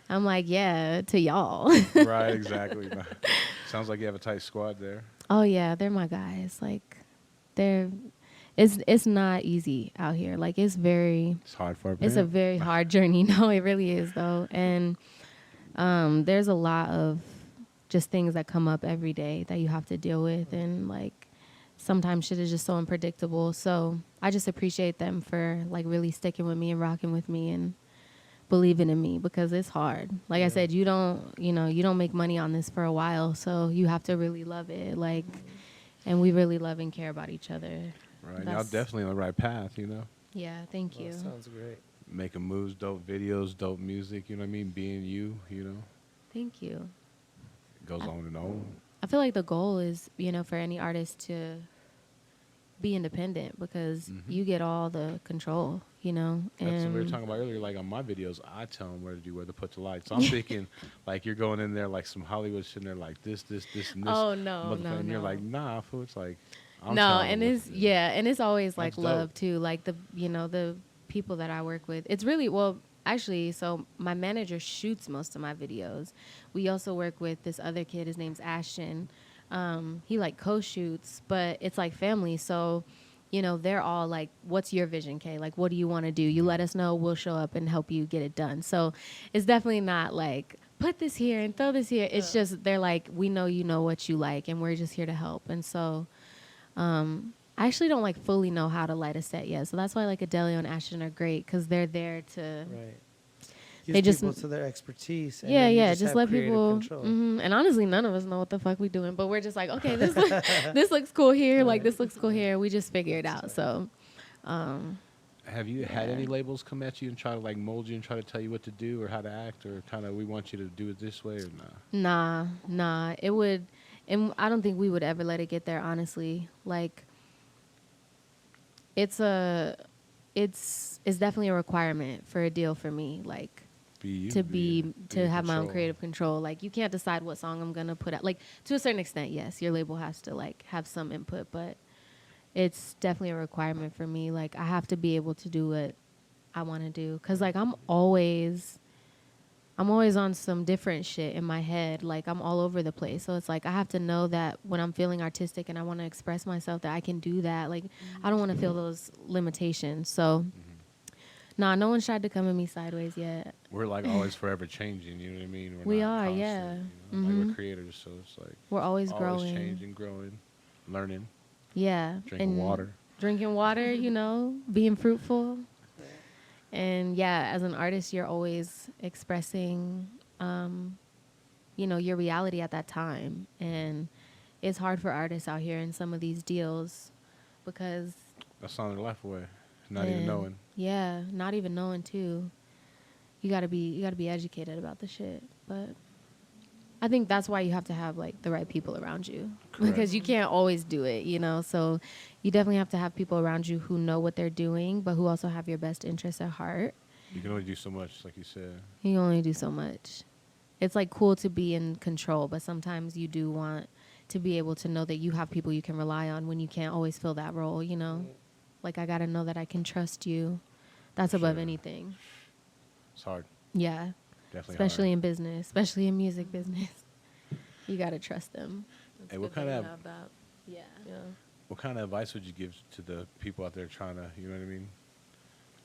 I'm like, "Yeah, to y'all." Right, exactly. Sounds like you have a tight squad there. Oh yeah, they're my guys. Like, it's not easy out here. Like, it's hard for a very hard journey. No, it really is though, and there's a lot of just things that come up every day that you have to deal with, and like sometimes shit is just so unpredictable. So I just appreciate them for like really sticking with me and rocking with me and believing in me because it's hard. Like I said, you don't make money on this for a while, so you have to really love it. Like, and we really love and care about each other. Right, y'all definitely on the right path, Yeah, thank you. Sounds great. Making moves, dope videos, dope music, you know what I mean? Being you, Thank you. It goes on and on. I feel like the goal is, for any artist to be independent because you get all the control, That's what we were and talking about earlier. Like on my videos, I tell them where to put the lights. So I'm thinking, like you're going in there like some Hollywood shit, and they're like this, and this. Oh, no, and you're no. like, nah, fool. It's like, I'm no, telling and them it's and it's always like That's love dope. too. Like the people that I work with. It's really actually. So my manager shoots most of my videos. We also work with this other kid. His name's Ashton. He like co-shoots, but it's like family. So, they're all like, "What's your vision, Kay? Like, what do you want to do? You let us know. We'll show up and help you get it done." So it's definitely not like put this here and throw this here. It's just they're like, we know you know what you like, and we're just here to help. And so. I actually don't like fully know how to light a set yet, so that's why like Adelio and Ashton are great because they're there to. Right. They just people to their expertise. And yeah, then you just have let creative people. control. And honestly, none of us know what the fuck we doing, but we're just like, okay, this looks cool here, like this looks cool here. We just figure it out. So, Have you had any labels come at you and try to like mold you and try to tell you what to do or how to act or kind of we want you to do it this way or nah? Nah, it would, and I don't think we would ever let it get there. Honestly, like. It's definitely a requirement for a deal for me, like to have my own creative control. Like you can't decide what song I'm gonna put out. Like to a certain extent, yes, your label has to like have some input, but it's definitely a requirement for me. Like I have to be able to do what I want to do, cause like I'm always on some different shit in my head. Like I'm all over the place. So it's like I have to know that when I'm feeling artistic and I want to express myself that I can do that. Like I don't want to feel those limitations. So nah, no one's tried to come at me sideways yet. We're like always forever changing, you know what I mean? We not are, constant, yeah. Like we're creators, so it's like We're always growing. changing, growing, learning, Yeah. drinking water. Drinking water, being fruitful. And yeah, as an artist, you're always expressing, your reality at that time. And it's hard for artists out here in some of these deals because That's on their life away, not even knowing. Yeah, not even knowing too. You gotta be educated about the shit. But I think that's why you have to have like the right people around you. Correct. Because you can't always do it, So you definitely have to have people around you who know what they're doing, but who also have your best interests at heart. You can only do so much, like you said. You can only do so much. It's like cool to be in control, but sometimes you do want to be able to know that you have people you can rely on when you can't always fill that role, Like I gotta know that I can trust you. That's above anything. It's hard. Yeah. Definitely Especially in business, especially in music business. You gotta trust them. It's Hey, good what that kind you of have that. Yeah. Yeah. What kind of advice would you give to the people out there trying to, you know what I mean?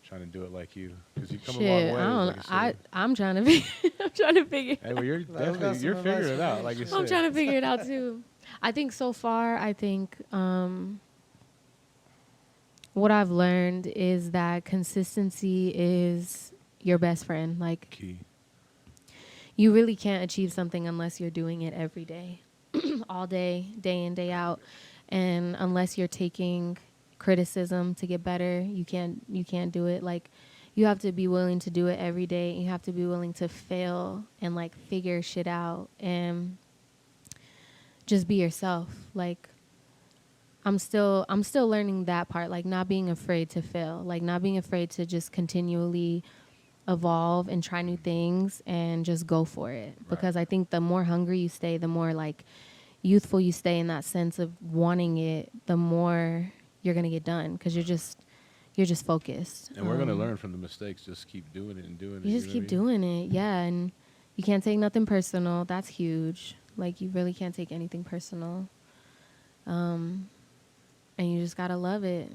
Trying to do it like you, because you come a long Shit, way. I don't. Like you said. I'm trying to figure. I'm trying to figure. Hey, well, you're Well, definitely that's you're some figuring advice it for out, me. like you said. I'm trying to figure it out too. I think so far, What I've learned is that consistency is your best friend. Like, Key. you really can't achieve something unless you're doing it every day, all day, day in, day out. And unless you're taking criticism to get better, you can't do it. Like, you have to be willing to do it every day. You have to be willing to fail and like figure shit out and just be yourself. Like, I'm still learning that part, like not being afraid to fail, like not being afraid to just continually evolve and try new things and just go for it. Right. Because I think the more hungry you stay, the more like youthful you stay in that sense of wanting it, the more you're going to get done because you're just focused. And we're going to learn from the mistakes. Just keep doing it and doing it. You just keep doing it. Yeah. And you can't take nothing personal. That's huge. Like, you really can't take anything personal. And you just got to love it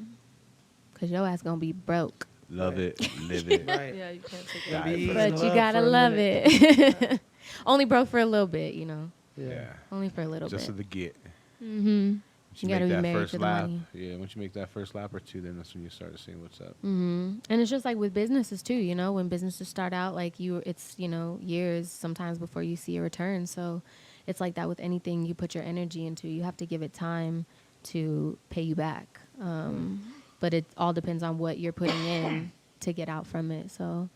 because your ass going to be broke. Love it. Live it. Right. Yeah, you can't take Die it. But you got to love it. Only broke for a little bit, you know. Yeah. Only for a little Just bit. to the get. Mm-hmm. You gotta make be that married first to the lap. money. Yeah, once you make that first lap or two, then that's when you start seeing what's up. Mm-hmm. And it's just like with businesses too, you know, when businesses start out, like it's, you know, years sometimes before you see a return. So it's like that with anything you put your energy into. You have to give it time to pay you back. But it all depends on what you're putting in to get out from it. So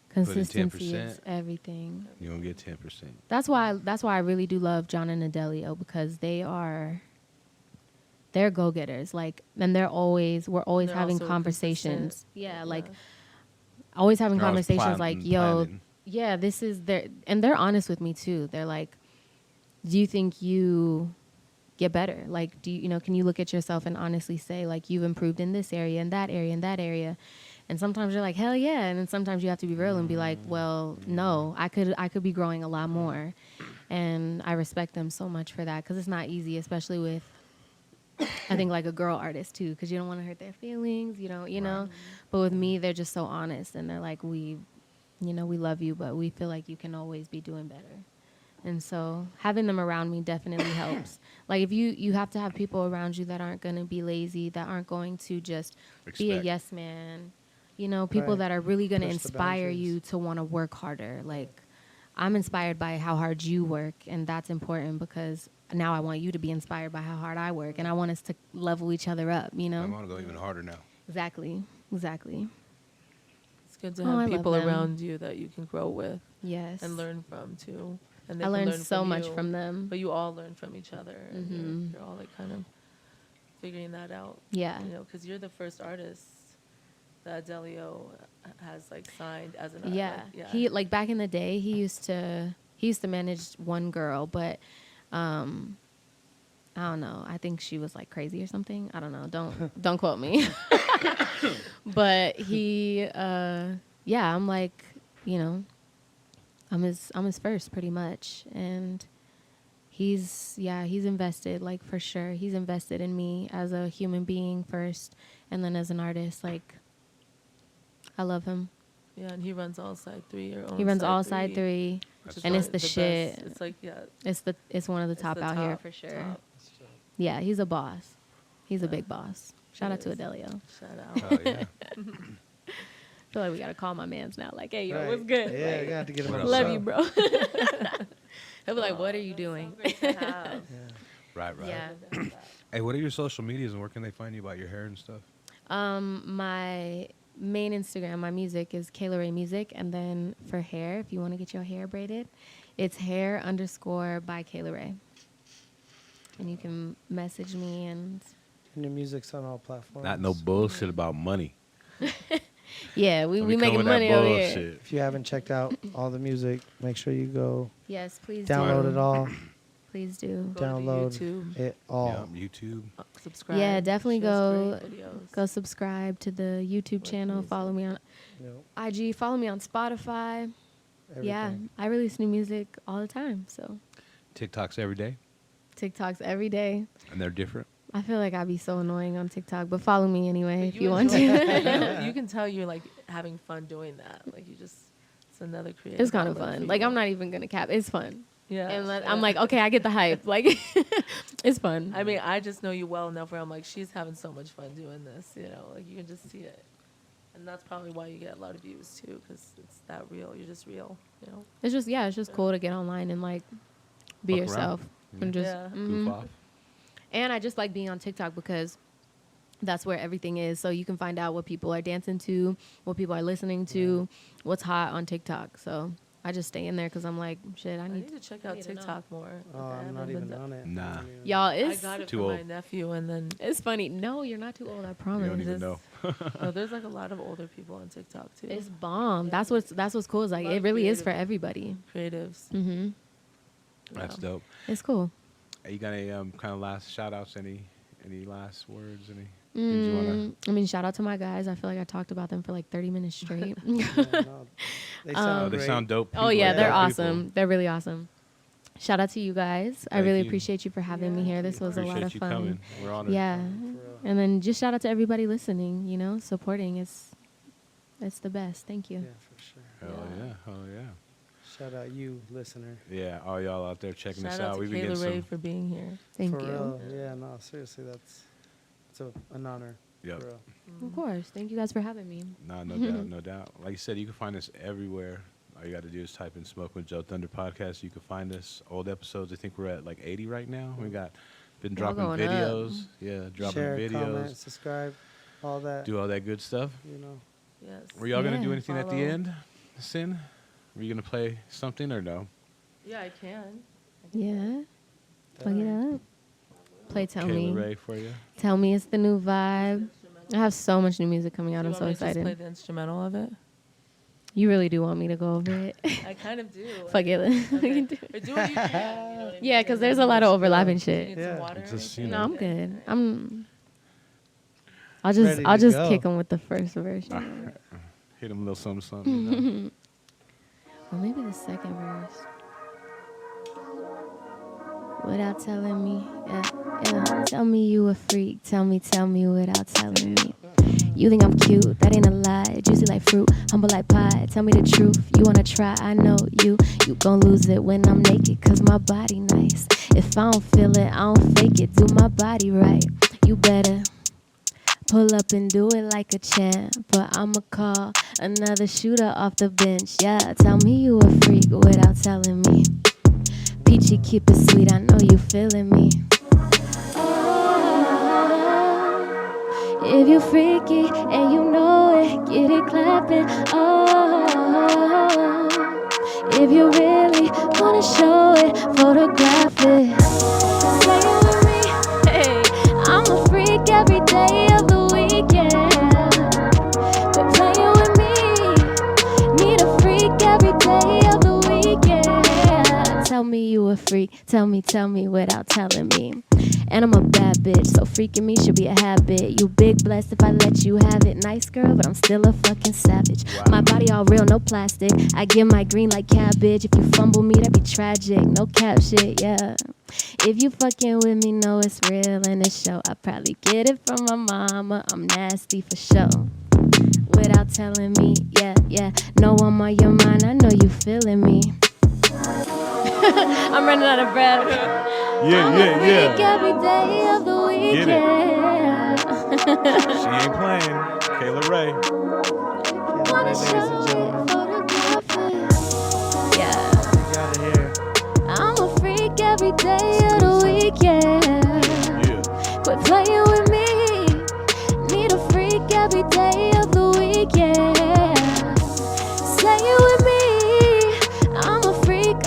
consistency is everything. You're going to get 10%. That's why I really do love John and Adelio, because they're go-getters. Like, and we're always having conversations. Consistent. Yeah, like always having conversations like, yo, yeah, this is their, and they're honest with me too. They're like, do you think you get better? Like, do you know, can you look at yourself and honestly say, like, you've improved in this area and that area and that area? And sometimes you're like, hell yeah. And then sometimes you have to be real and be like, well, no, I could be growing a lot more. And I respect them so much for that, because it's not easy, especially with, I think, like a girl artist too, because you don't want to hurt their feelings, you know. But with me, they're just so honest, and they're like, we love you, but we feel like you can always be doing better. And so having them around me definitely helps. Like, if you have to have people around you that aren't going to be lazy, that aren't going to just be a yes man, you know, people that are really going to inspire you to want to work harder. Like, I'm inspired by how hard you work, and that's important, because now I want you to be inspired by how hard I work, and I want us to level each other up, you know? I want to go even harder now. Exactly. It's good to have people around you that you can grow with. Yes. And learn from too. And they I can learned learn so from much you, from them. But you all learn from each other. Mm-hmm. And you're all like kind of figuring that out. Yeah. You know, because you're the first artist that Delio has like signed as an artist. Yeah. Yeah. He, like, back in the day, he used to manage one girl, but I don't know. I think she was like crazy or something. I don't know. Don't quote me. But he I'm like, you know, I'm his first pretty much, and he's invested, like, for sure. He's invested in me as a human being first, and then as an artist. Like, I love him. Yeah, and he runs all side 3. He runs all side 3, and it's the shit. Best. It's like, yeah. It's one of the top out here for sure. Top. Yeah, he's a boss. He's a big boss. Shout out to Adelio. Shout out. Oh, yeah. I feel like we gotta call my mans now. Like, hey, yo, what's good? Yeah, like, you got to get him on. love you, bro. He'll be like, what are you doing? So great to have. Right. Yeah. Hey, what are your social medias, and where can they find you about your hair and stuff? My main Instagram, my music is Kayla Rae Music, and then for hair, if you want to get your hair braided, it's hair_by Kayla Rae. And you can message me and your music's on all platforms. Not no bullshit about money. yeah, we Don't making come with that money over bullshit. here. If you haven't checked out all the music, make sure you go Yes, please download do. it all. Please do. Go to Download YouTube. it all. Yeah, YouTube. Subscribe. Yeah, definitely She has go great videos. go subscribe to the YouTube channel. music. Follow me on IG. Follow me on Spotify. Yeah, Everything. I release new music all the time. So TikToks every day, TikToks every day. and they're different. I feel like I'd be so annoying on TikTok, but follow me anyway But if you want to. you can tell you're like having fun doing that. Like, you just, it's another creative. It's kind of outlet fun. for Like, you. I'm not even gonna cap. It's fun. Yeah. And I'm like, okay, I get the hype. Like, it's fun. I mean, I just know you well enough where I'm like, she's having so much fun doing this, you know, like you can just see it. And that's probably why you get a lot of views too, because it's that real. You're just real, you know. It's just cool to get online and like be Fuck yourself around. and just Yeah. Goof off. And I just like being on TikTok because that's where everything is. So you can find out what people are dancing to, what people are listening to, what's hot on TikTok. So I just stay in there because I'm like, shit, I I need need to check out need to know. TikTok more. Oh, Like, I I'm haven't not been even done- on it. Nah. Y'all, I it's got it too from old. my nephew, and then it's funny. No, you're not too old. I You promise. don't even know. no, there's like a lot of older people on TikTok too. It's bomb. That's what's cool. Is like Lot it of really is for creative- everybody. creatives. Mm-hmm. That's Wow. dope. It's cool. You got any kind of last shout outs? Any last words? Any things you wanna? I mean, shout out to my guys. I feel like I talked about them for like 30 minutes straight. Yeah, no, they sound Oh, they great. sound dope. Oh yeah, Like they're dope people. awesome. They're really awesome. Shout out to you guys. I Thank really you. appreciate you for having me here. This was a lot Appreciate of you fun. coming. We're honored. Yeah. For real. And then just shout out to everybody listening, you know, supporting. It's the best. Thank you. Yeah, for sure. Hell yeah. Hell yeah. Shout out you, listener. Yeah, all y'all out there checking Shout this out out. to We've been getting Kayla Rae some. for being here. Thank For you. real. Yeah, no, seriously, it's an honor. Yep. For real. Of course. Thank you guys for having me. Nah, no doubt, no doubt. Like you said, you can find us everywhere. All you got to do is type in "Smoke with Joe Thunder" podcast. You can find us. Old episodes. I think we're at like 80 right now. We got been Y'all dropping going up. videos. Yeah, dropping Share, videos. comment, subscribe, all that. Do all that good stuff. You know. Yes. Were y'all gonna do Yeah. anything at the Follow. end, Cyn? Were you gonna play something or no? Yeah, I can. Yeah. Plug it up. Play Tell Kayla Me. Rae for you. Tell Me it's the new vibe. I have so much new music coming out. Do I'm you so want me to just play excited. the instrumental of it? You really do want me to go over it. I kind of do. Fuck it. We Okay. can do it. Or do what you can. You know what I mean? Yeah, because there's a lot of overlapping shit. Need Yeah. some water or Just, anything? you No, know. I'm good. I'll Ready to just go. kick them with the first version. Hit him a little something, something. You know? Or maybe the second verse. Without telling me, yeah. Tell me you a freak. Tell me without telling me. You think I'm cute, that ain't a lie. Juicy like fruit, humble like pie. Tell me the truth, you wanna try, I know you gon' lose it when I'm naked, cause my body nice. If I don't feel it, I don't fake it, do my body right. You better pull up and do it like a champ. But I'ma call another shooter off the bench, yeah. Tell me you a freak without telling me. Peachy, keep it sweet, I know you feeling me. If you freaky and you know it, get it clapping. Oh, if you really wanna show it, photograph it. Play it with me, hey. I'm a freak every day of the week, yeah. But play it with me, need a freak every day of the week, yeah. Tell me you a freak, tell me without telling me. And I'm a bad bitch, so freaking me should be a habit. You big blessed if I let you have it. Nice girl, but I'm still a fucking savage. Wow. My body all real, no plastic. I give my green like cabbage. If you fumble me, that'd be tragic. No cap shit, yeah. If you fucking with me, know it's real and it's show. I probably get it from my mama. I'm nasty for sure. Without telling me, yeah. No, I'm on your mind, I know you feeling me. I'm running out of breath. Yeah, Freak every day of the week, Get it. yeah. She ain't playing. Kayla Rae. Yeah, ladies and gentlemen, Yeah, you gotta hear. I'm a freak every day of the week, yeah. Yeah. Quit playing with me. Need a freak every day of the week, yeah. Say it with me. I'm a freak,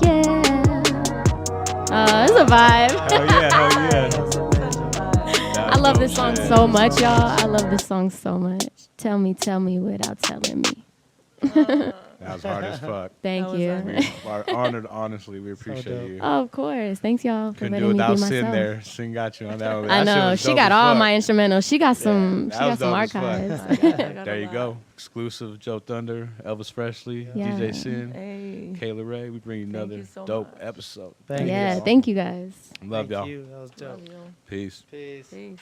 yeah. It's a vibe. Hell yeah. That's a vibe. I love this song so much, y'all. I love this song so much. Tell me without telling me. That was hard as fuck. Thank That was you. unreal. We are honored, honestly. We appreciate dope. you. Oh, of course. Thanks, y'all, for Couldn't do letting it me be without Cyn myself. there. Cyn got you on that one. I That shit know. was She dope got as all fuck. my instrumentals. She got some. that She got was some dope as fuck. archives. I got There a you lot. go. Exclusive JoeThunder, Elvis Freshleee, Yeah. DJ Cyn, Hey. Kayla Rae. We bring you Thank another you so dope much. episode. Thank Yeah. you. Thank you guys. Love Thank y'all. you. That was dope. Love you. Peace. Peace. Peace.